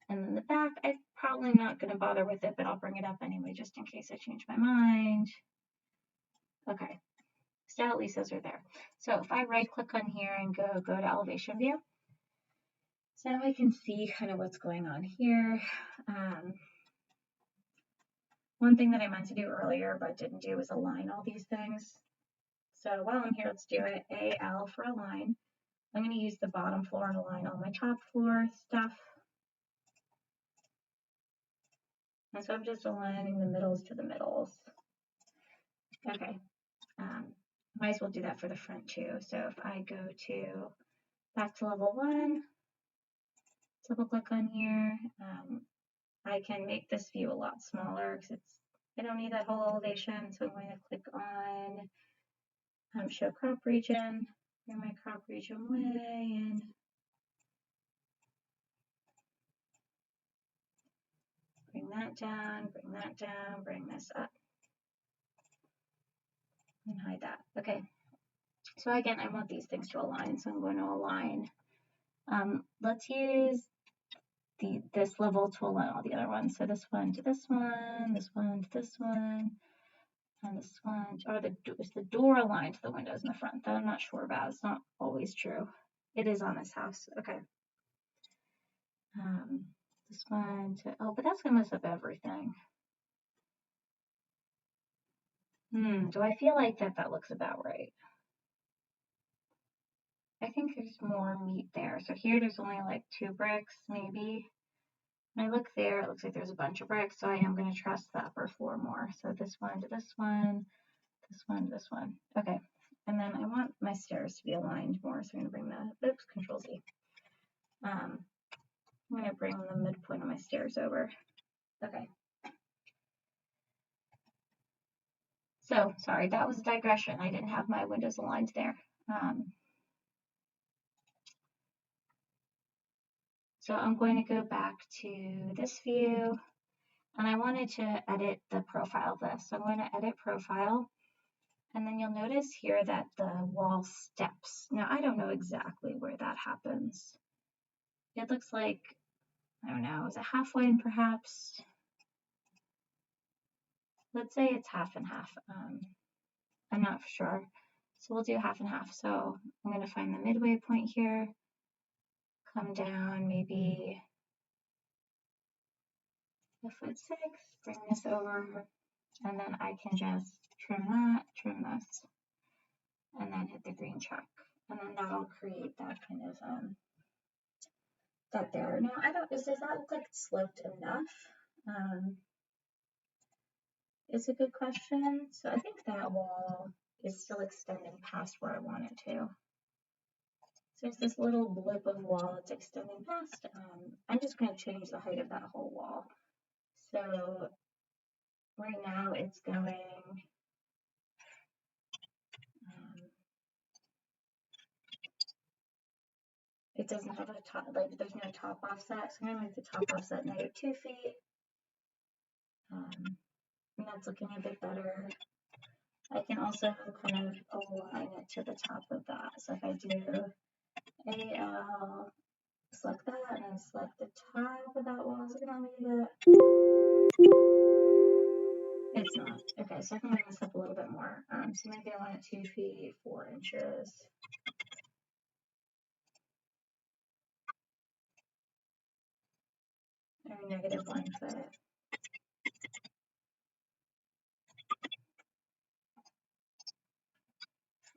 then the back, I'm probably not going to bother with it, but I'll bring it up anyway, just in case I change my mind. Okay, so at least those are there. So if I right click on here and go to elevation view, so now I can see kind of what's going on here. One thing that I meant to do earlier but didn't do was align all these things. So while I'm here, let's do it. AL for align. I'm going to use the bottom floor and align all my top floor stuff. And so I'm just aligning the middles to the middles. Okay. Might as well do that for the front too. So if I go back to level 1, double click on here, I can make this view a lot smaller because I don't need that whole elevation. So I'm going to click on show crop region, bring my crop region way in. Bring that down, bring that down, bring this up. And hide that. Okay. So again, I want these things to align, so I'm going to align. Let's use this level to align all the other ones. So this one to this one, this one to this one, and this one. Or is the door aligned to the windows in the front? That I'm not sure about. It's not always true. It is on this house. Okay. This one to, oh, but that's going to mess up everything. Do I feel like that looks about right? I think there's more meat there. So here there's only like 2 bricks, maybe. When I look there, it looks like there's a bunch of bricks, so I am going to trust the upper floor more. So this one to this one, this one, this one. Okay. And then I want my stairs to be aligned more, so I'm going to bring the, oops, Control Z. I'm going to bring the midpoint of my stairs over. Okay. So, sorry, that was a digression. I didn't have my windows aligned there. So I'm going to go back to this view, and I wanted to edit the profile of this. So I'm going to edit profile, and then you'll notice here that the wall steps. Now, I don't know exactly where that happens. It looks like, I don't know, is it halfway in perhaps? Let's say it's half and half. I'm not sure. So we'll do half and half. So I'm going to find the midway point here, come down maybe a foot 6, bring this over, and then I can just trim that, trim this, and then hit the green check. And then that'll create that kind of, that there. Now, does that look like it's sloped enough? It's a good question. So I think that wall is still extending past where I want it to. So there's this little blip of wall that's extending past. I'm just going to change the height of that whole wall. So right now it's going, it doesn't have a top, like there's no top offset. So I'm going to make the top offset -2 feet. And that's looking a bit better. I can also kind of align it to the top of that. So if I do AL, select that, and then select the top of that wall, is it going to leave it? It's not. Okay, so I can bring this up a little bit more. So maybe I want it 2 feet, 4 inches. Or -1 foot.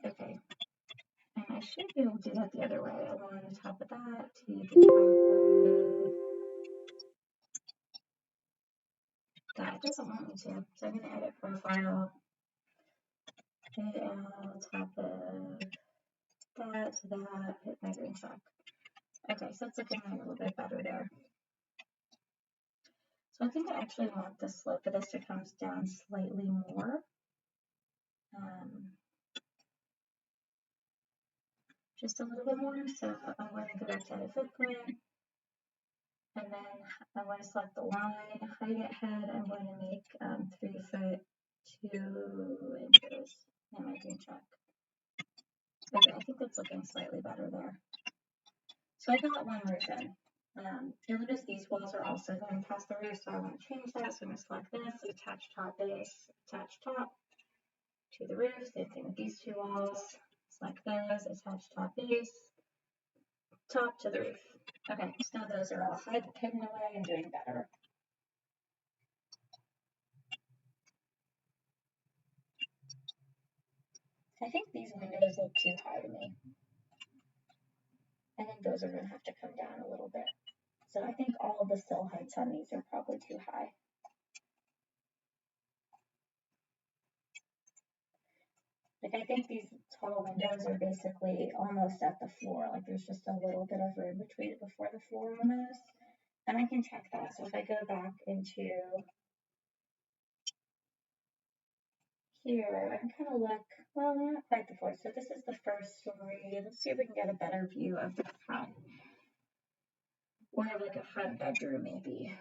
Okay. And I should be able to do that the other way. I want the top of that to the top of that. It doesn't want me to. So I'm going to edit profile. AL, top of that to that, hit my green check. Okay, so it's looking a little bit better there. So I think I actually want the slope of this to come down slightly more. Just a little bit more. So I'm going to go back to edit footprint. And then I'm going to select the line, height it head. I'm going to make 3 foot 2 inches and my green check. Okay, I think that's looking slightly better there. So I got one roof in. You'll notice these walls are also going past the roof, so I want to change that. So I'm going to select this, attach top base, attach top to the roof. Same thing with these 2 walls. Select those, attach top base, top to the roof. Okay, so now those are all hidden away and doing better. I think these windows look too high to me. I think those are going to have to come down a little bit. So I think all of the sill heights on these are probably too high. Like I think these tall windows are basically almost at the floor. Like there's just a little bit of room between it before the floor almost. And I can check that. So if I go back into here, I can kind of look, well, not quite the floor. So this is the first story. Let's see if we can get a better view of the front. Or like a front bedroom maybe.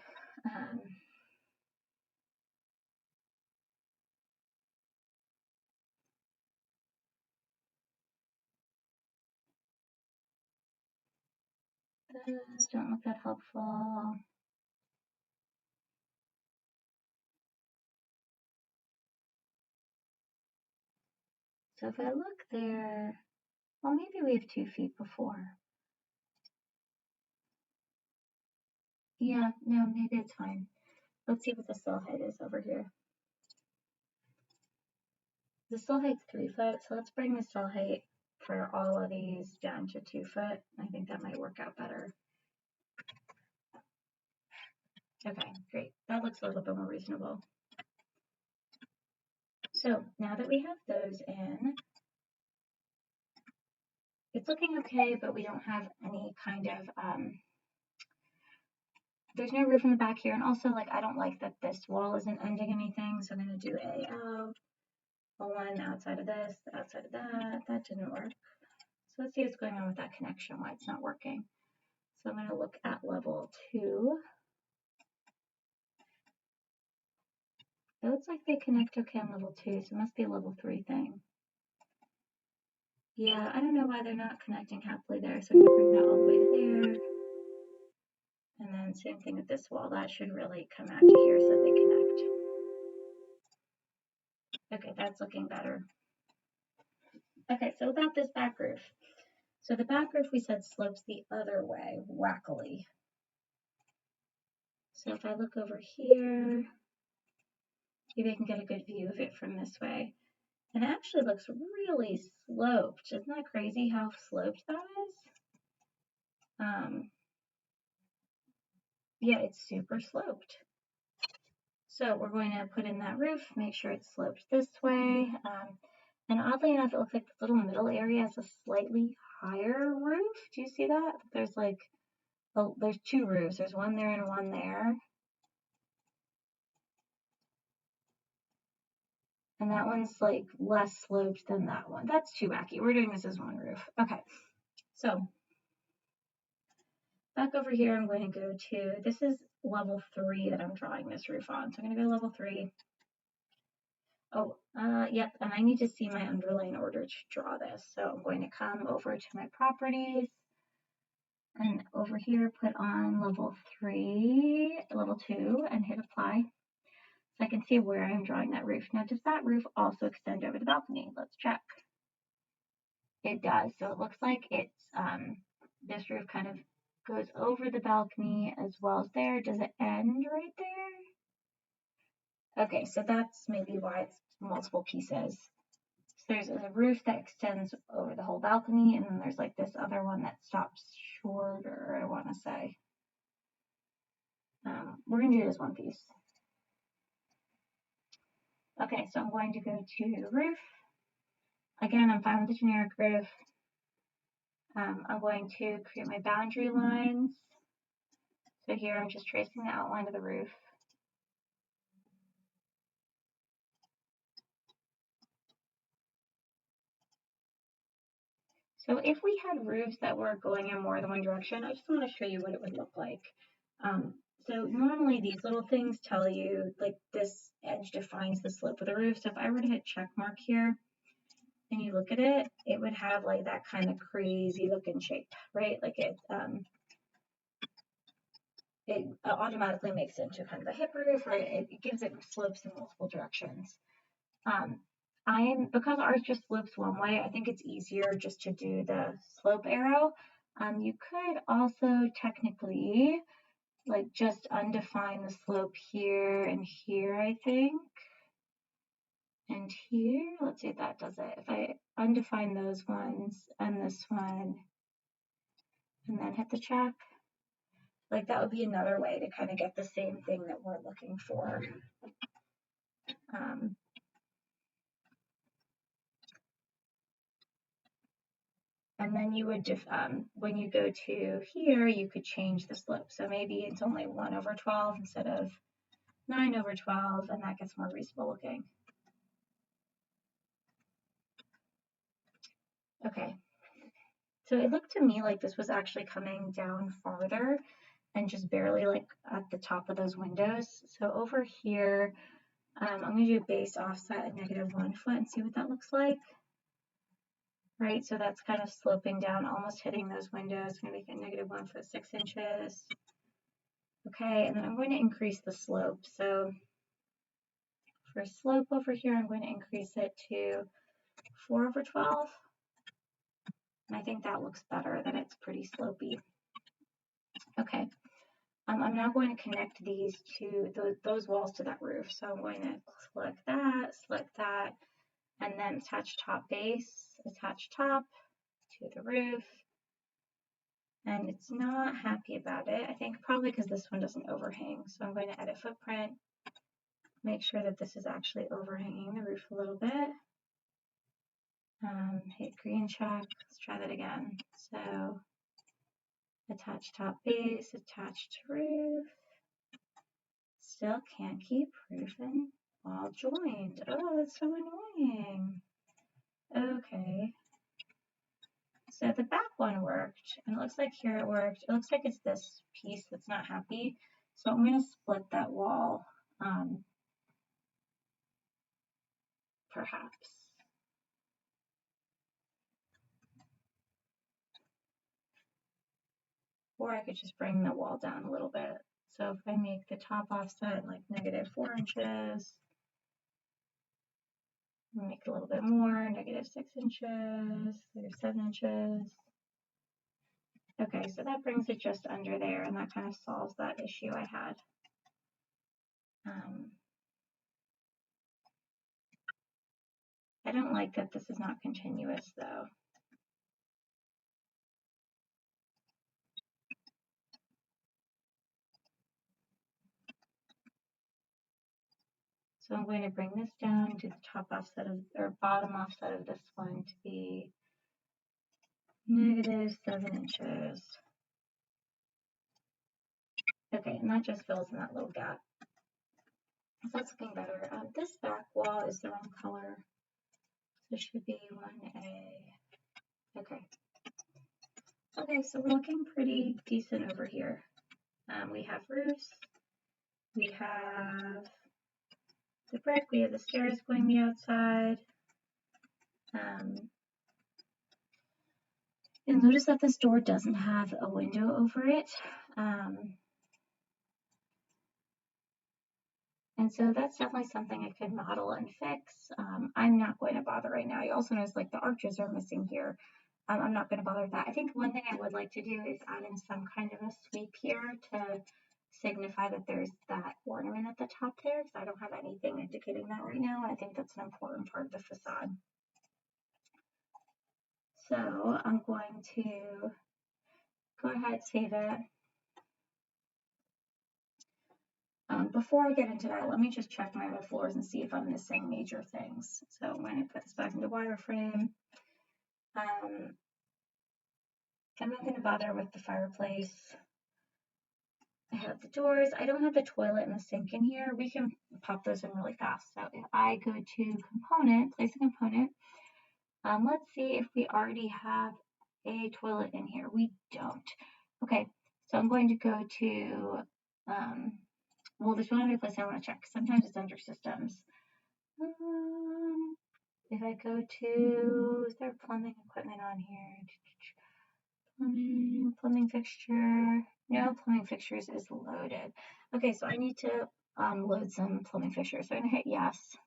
Those don't look that helpful. So if I look there, well, maybe we have 2 feet before. Yeah, no, maybe it's fine. Let's see what the sill height is over here. The sill height's 3 foot, so let's bring the sill height for all of these down to 2 foot. I think that might work out better. Okay, great. That looks a little bit more reasonable. So now that we have those in, it's looking okay, but we don't have any kind of, there's no roof in the back here. And also, like, I don't like that this wall isn't ending anything. So I'm going to do a one outside of this, outside of that. That didn't work. So let's see what's going on with that connection, why it's not working. So I'm going to look at level 2. It looks like they connect okay on level 2, so it must be a level 3 thing. Yeah, I don't know why they're not connecting happily there, so I'm going to bring that all the way to there. And then same thing with this wall, that should really come out to here so they connect. Okay, that's looking better. Okay, so about this back roof. So the back roof we said slopes the other way, wackily. So if I look over here, maybe I can get a good view of it from this way. And it actually looks really sloped. Isn't that crazy how sloped that is? Yeah, it's super sloped. So we're going to put in that roof, make sure it's sloped this way. And oddly enough, it looks like the little middle area has a slightly higher roof. Do you see that? There's like, oh, there's 2 roofs. There's one there and one there. And that one's like less sloped than that one. That's too wacky. We're doing this as one roof. Okay, so back over here, I'm going to go to, this is level 3 that I'm drawing this roof on. So I'm going to go to level 3. Oh, yep, and I need to see my underlay in order to draw this. So I'm going to come over to my properties and over here put on level 2 and hit apply. So I can see where I'm drawing that roof. Now, does that roof also extend over the balcony? Let's check. It does. So it looks like it's, this roof kind of goes over the balcony as well as there. Does it end right there? Okay, so that's maybe why it's multiple pieces. So there's a roof that extends over the whole balcony, and then there's like this other one that stops shorter, I want to say. We're going to do it as one piece. Okay, so I'm going to go to roof. Again, I'm fine with the generic roof. I'm going to create my boundary lines. So here I'm just tracing the outline of the roof. So if we had roofs that were going in more than one direction, I just want to show you what it would look like. So normally these little things tell you, like this edge defines the slope of the roof. So if I were to hit check mark here and you look at it, it would have like that kind of crazy looking shape, right? Like it automatically makes it into kind of a hip roof, or it gives it slopes in multiple directions. Because ours just slopes one way, I think it's easier just to do the slope arrow. You could also technically like just undefine the slope here and here, I think. And here, let's see if that does it. If I undefine those ones and this one, and then hit the check, like that would be another way to kind of get the same thing that we're looking for. And then you would, when you go to here, you could change the slope. So maybe it's only 1/12 instead of 9/12, and that gets more reasonable looking. Okay. So it looked to me like this was actually coming down farther and just barely like at the top of those windows. So over here, I'm going to do base offset at -1 foot and see what that looks like. Right, so that's kind of sloping down, almost hitting those windows. I'm going to make it -1 foot 6 inches. Okay, and then I'm going to increase the slope. So for slope over here, I'm going to increase it to 4/12. And I think that looks better, that it's pretty slopey. Okay, I'm now going to connect these to those walls to that roof. So I'm going to select that, and then attach top base, attach top. to the roof. And it's not happy about it. I think probably because this one doesn't overhang. So I'm going to edit footprint, make sure that this is actually overhanging the roof a little bit. Hit green check. Let's try that again. So attach top base, attach to roof. Still can't keep roof and wall joined. Oh, that's so annoying. Okay. So the back one worked, and it looks like here it worked. It looks like it's this piece that's not happy. So I'm going to split that wall, perhaps. Or I could just bring the wall down a little bit. So if I make the top offset like -4 inches, make it a little bit more, -6 inches, -7 inches. Okay, so that brings it just under there, and that kind of solves that issue I had. I don't like that this is not continuous though. So I'm going to bring this down to the top offset of, or bottom offset of this one to be -7 inches. Okay, and that just fills in that little gap. So that's looking better. This back wall is the wrong color. So it should be 1A. Okay. Okay, so we're looking pretty decent over here. We have roofs. We have the brick. We have the stairs going to be outside. You'll notice that this door doesn't have a window over it. And so that's definitely something I could model and fix. I'm not going to bother right now. You also notice like the arches are missing here. I'm not going to bother with that. I think one thing I would like to do is add in some kind of a sweep here to signify that there's that ornament at the top there, because I don't have anything indicating that right now. I think that's an important part of the facade. So I'm going to go ahead, save it. Before I get into that, let me just check my other floors and see if I'm missing major things. So I'm going to put this back into wireframe. I'm not going to bother with the fireplace. I have the doors. I don't have the toilet and the sink in here. We can pop those in really fast. So if I go to component, place a component, let's see if we already have a toilet in here. We don't. Okay, so I'm going to go to, well, there's one other place I want to check. Sometimes it's under systems. If I go to, is there plumbing equipment on here? Plumbing fixture. No, plumbing fixtures is loaded. Okay, so I need to load some plumbing fixtures. So I'm going to hit yes.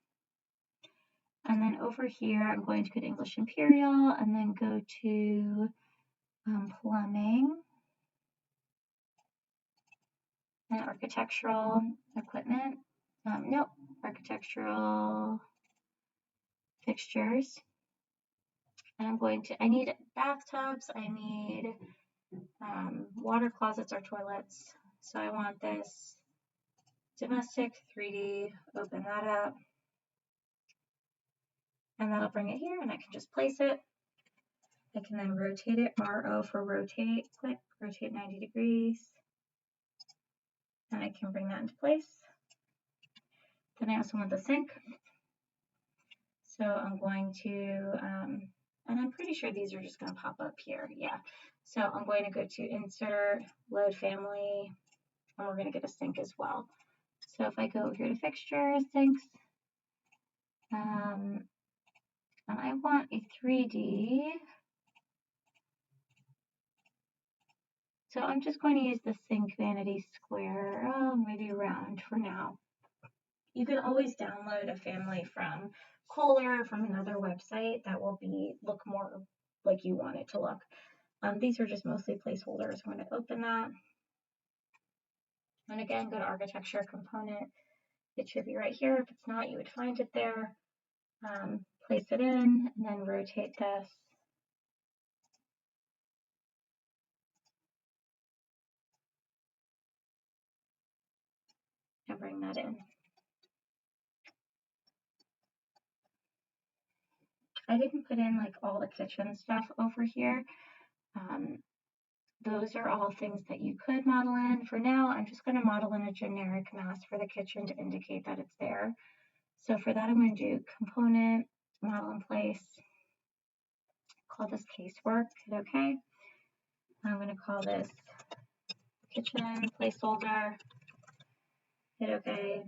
And then over here, I'm going to go to English Imperial and then go to plumbing and architectural equipment. Nope, architectural fixtures. And I'm going to, I need bathtubs, I need water closets or toilets. So I want this domestic 3D, open that up. And that'll bring it here and I can just place it. I can then rotate it, RO for rotate, click, rotate 90 degrees. And I can bring that into place. Then I also want the sink. So I'm going to, and I'm pretty sure these are just going to pop up here. Yeah. So I'm going to go to insert, load family, and we're going to get a sink as well. So if I go over here to fixtures, sinks, and I want a 3D. So I'm just going to use the sink vanity square, maybe round for now. You can always download a family from Kohler or from another website that will look more like you want it to look. These are just mostly placeholders. I'm going to open that. And again, go to architecture component. It should be right here. If it's not, you would find it there. Place it in and then rotate this. and bring that in. I didn't put in like all the kitchen stuff over here. Those are all things that you could model in. For now, I'm just going to model in a generic mask for the kitchen to indicate that it's there. So for that, I'm going to do component, model in place, call this casework, hit OK. I'm going to call this kitchen placeholder, hit OK.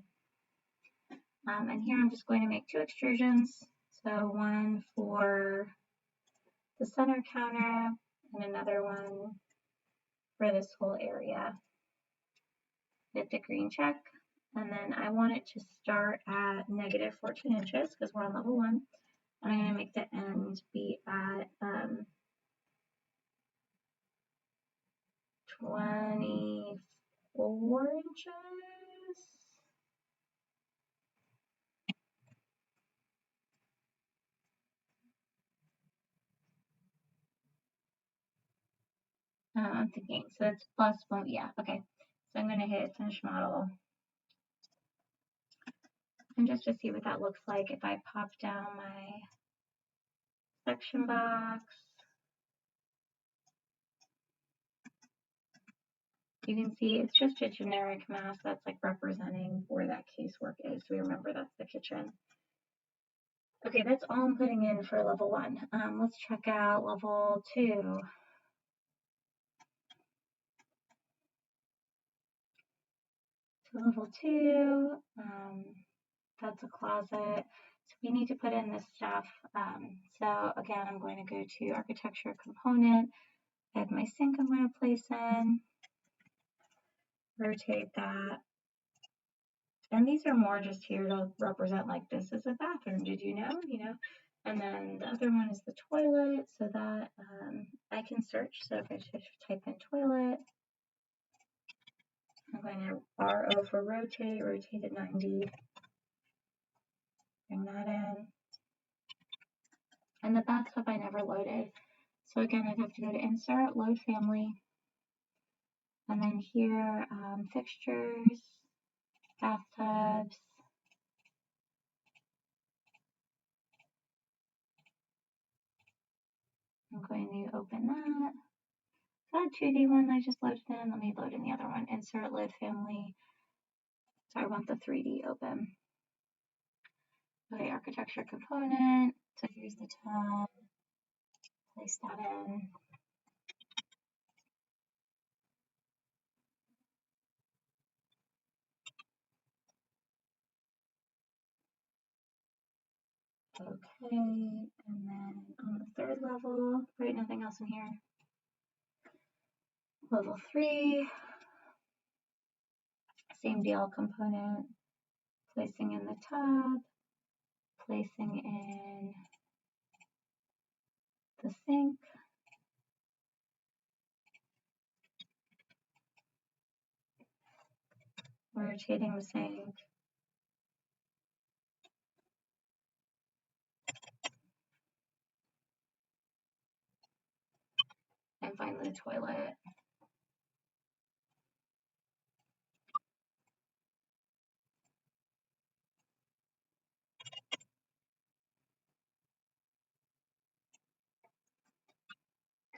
And here I'm just going to make 2 extrusions. So one for the center counter and another one for this whole area. Hit the green check, and then I want it to start at negative 14 inches because we're on level 1, and I'm going to make the end be at 24 inches. I'm thinking, so it's plus 1, yeah, okay. So I'm going to hit finish model. And just to see what that looks like, if I pop down my section box, you can see it's just a generic mask that's like representing where that casework is. So we remember that's the kitchen. Okay, that's all I'm putting in for level 1. Let's check out level 2. So level 2, that's a closet. So we need to put in this stuff. So again, I'm going to go to architecture component. I have my sink I'm going to place in. Rotate that. And these are more just here to represent like this is a bathroom. Did you know? And then the other one is the toilet, so that I can search. So if I type in toilet, I'm going to RO for rotate, rotate at 90, bring that in. And the bathtub I never loaded. So again, I'd have to go to insert, load family, and then here, fixtures, bathtubs. I'm going to open that. That 2D one I just loaded in. Let me load in the other one. Insert, load family. So I want the 3D open. Okay, architecture component. So here's the tab. Place that in. Okay, and then on the 3rd level, right, nothing else in here. Level 3, same deal, component, placing in the tub, placing in the sink, rotating the sink, and finally the toilet.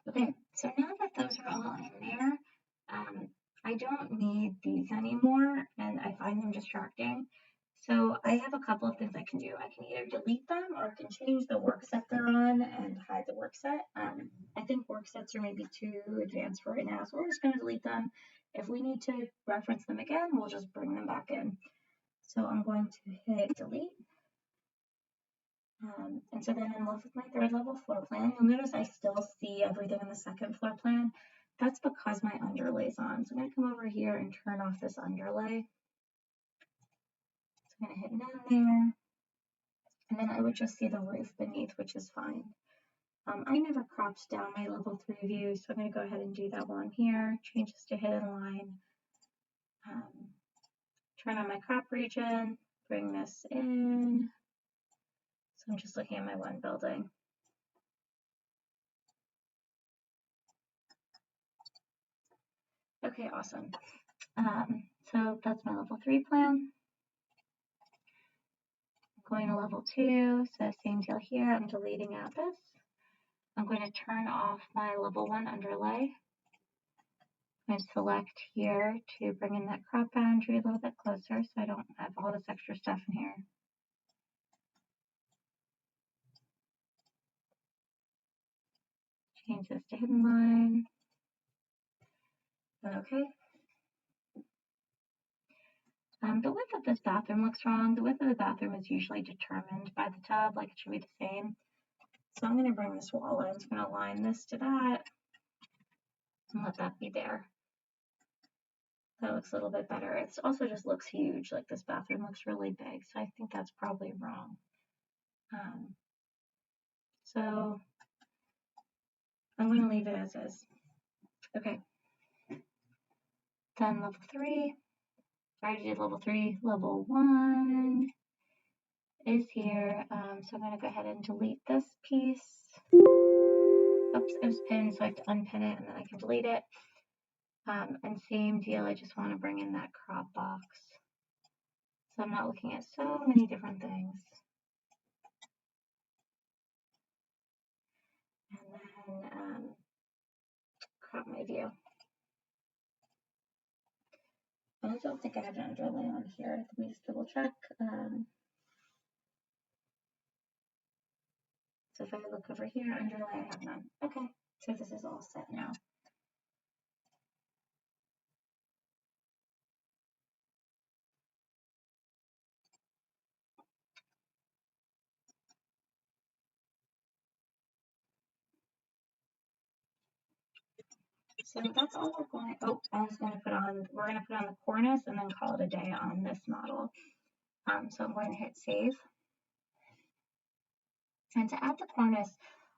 Okay, so now that those are all in there, I don't need these anymore, and I find them distracting. So I have a couple of things I can do. I can either delete them or I can change the work set they're on and hide the work set. I think work sets are maybe too advanced for right now, so we're just going to delete them. If we need to reference them again, we'll just bring them back in. So I'm going to hit delete. And so then I'm left with my 3rd level floor plan. You'll notice I still see everything in the 2nd floor plan. That's because my underlay's on. So I'm going to come over here and turn off this underlay. So I'm going to hit none there. And then I would just see the roof beneath, which is fine. I never cropped down my level 3 view, so I'm going to go ahead and do that while I'm here. Change this to hidden line. Turn on my crop region. Bring this in. So I'm just looking at my one building. Okay, awesome. So that's my level 3 plan. Going to level 2, so same deal here. I'm deleting out this. I'm going to turn off my level 1 underlay. I'm going to select here to bring in that crop boundary a little bit closer so I don't have all this extra stuff in here. Change this to hidden line. Okay. The width of this bathroom looks wrong. The width of the bathroom is usually determined by the tub, like it should be the same. So I'm going to bring this wall in. I'm going to align this to that and let that be there. That looks a little bit better. It also just looks huge, like this bathroom looks really big, so I think that's probably wrong. So I'm going to leave it as is. Okay. Then level 3. I already did level 3. Level 1 is here. So I'm going to go ahead and delete this piece. Oops, it was pinned, so I have to unpin it and then I can delete it. And same deal, I just want to bring in that crop box. So I'm not looking at so many different things. And then crop my view. I don't think I have an underlay on here. Let me just double check. So if I look over here, underlay, I have none. Okay, so this is all set now. So that's all we're going to, we're going to put on the cornice and then call it a day on this model. So I'm going to hit save. And to add the cornice,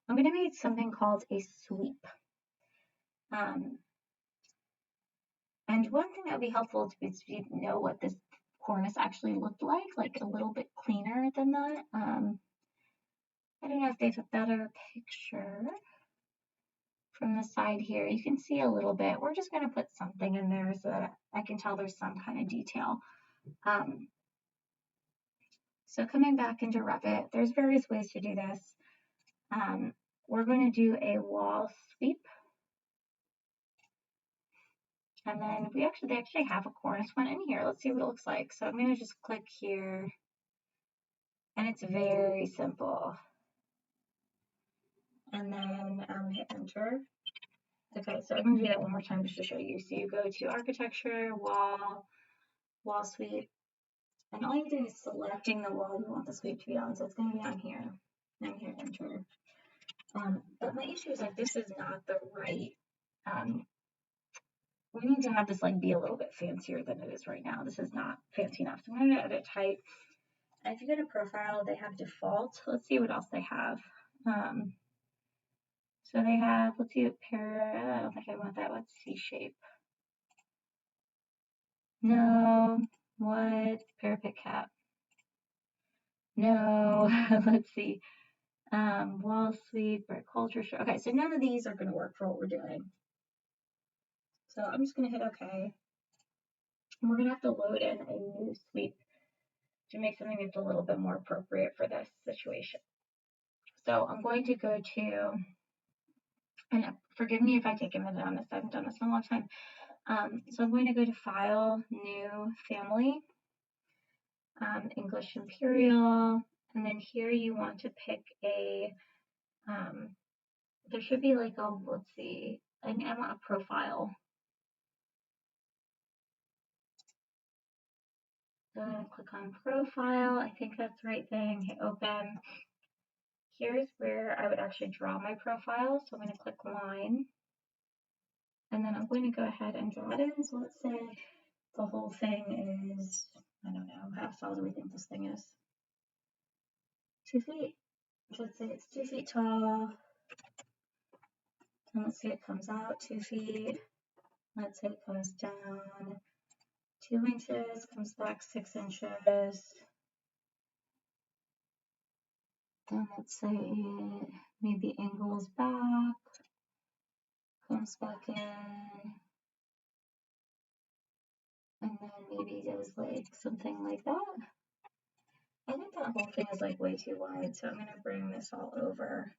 I'm going to make something called a sweep. And one thing that would be helpful to know what this cornice actually looked like a little bit cleaner than that. I don't know if they have a better picture from the side here. You can see a little bit. We're just going to put something in there so that I can tell there's some kind of detail. So coming back into Revit, there's various ways to do this. We're going to do a wall sweep. And then they actually have a cornice one in here. Let's see what it looks like. So I'm going to just click here. And it's very simple. And then hit enter. Okay, so I'm going to do that one more time just to show you. So you go to architecture, wall sweep. And all you do is selecting the wall you want the sweep to be on. So it's going to be on here. And I'm here, enter. But my issue is like this is not the right. We need to have this like be a little bit fancier than it is right now. This is not fancy enough. So I'm going to edit type. And if you go to profile, they have default. Let's see what else they have. So they have, let's see, I don't think I want that. Let's see, shape. No. What? Parapet cap. No. Let's see. Wall sweep, brick culture. Okay, so none of these are going to work for what we're doing. So I'm just going to hit OK. And we're going to have to load in a new sweep to make something that's a little bit more appropriate for this situation. So I'm going to go to, and forgive me if I take a minute on this, I haven't done this in a long time. So I'm going to go to File, New, Family, English Imperial, and then here you want to pick a, there should be like a, let's see, I want a profile. So I'm going to click on Profile, I think that's the right thing, hit Open. Here's where I would actually draw my profile, so I'm going to click Line. And then I'm going to go ahead and draw it in. So let's say the whole thing is, I don't know, how tall do we think this thing is? 2 feet. So let's say it's 2 feet tall. And let's say it comes out 2 feet. Let's say it comes down 2 inches, comes back 6 inches. Then let's say it maybe angles back, comes back in. And then maybe does like something like that. I think that whole thing is like way too wide, so I'm going to bring this all over.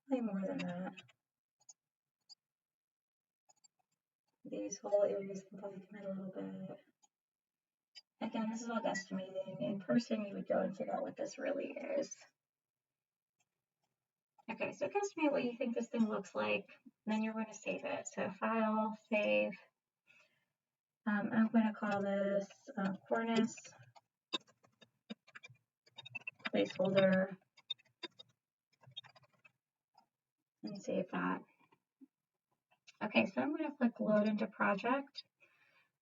Way more than that. These whole areas can probably come in a little bit. Again, this is all guesstimating. In person, you would go and figure out what this really is. Okay, so guesstimate what you think this thing looks like, then you're going to save it. So File, Save. I'm going to call this cornice placeholder and save that. Okay, so I'm going to click Load into Project.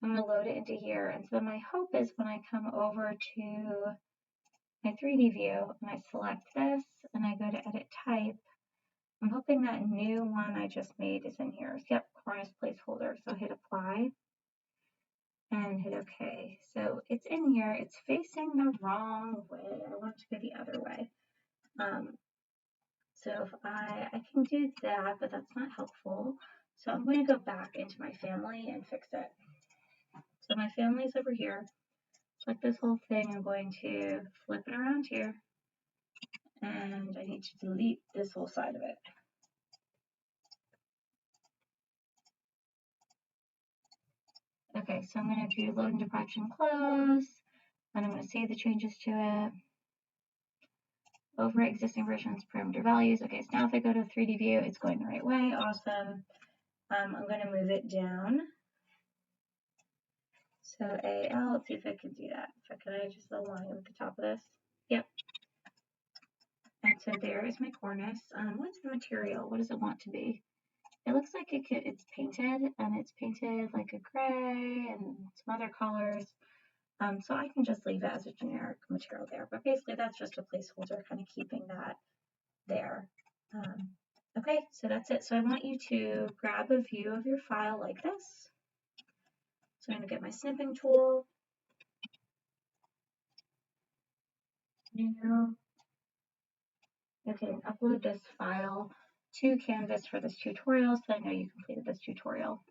I'm going to load it into here. And so my hope is when I come over to my 3D view and I select this and I go to Edit Type, I'm hoping that new one I just made is in here. Yep, cornice placeholder. So hit Apply and hit OK. So it's in here. It's facing the wrong way. I want it to go the other way. So if I can do that, but that's not helpful. So I'm going to go back into my family and fix it. So my family's over here. Like this whole thing, I'm going to flip it around here. And I need to delete this whole side of it. Okay, so I'm going to do load into project and close. And I'm going to save the changes to it. Over existing versions, parameter values. Okay, so now if I go to 3D view, it's going the right way. Awesome. I'm going to move it down. So AL, let's see if I can do that. So can I just align with the top of this? Yep. And so there is my cornice. What's the material? What does it want to be? It looks like it's painted, and it's painted like a gray and some other colors. So I can just leave it as a generic material there. But basically, that's just a placeholder, kind of keeping that there. Okay, so that's it. So I want you to grab a view of your file like this. So I'm going to get my snipping tool. New. Okay, and upload this file to Canvas for this tutorial so I know you completed this tutorial.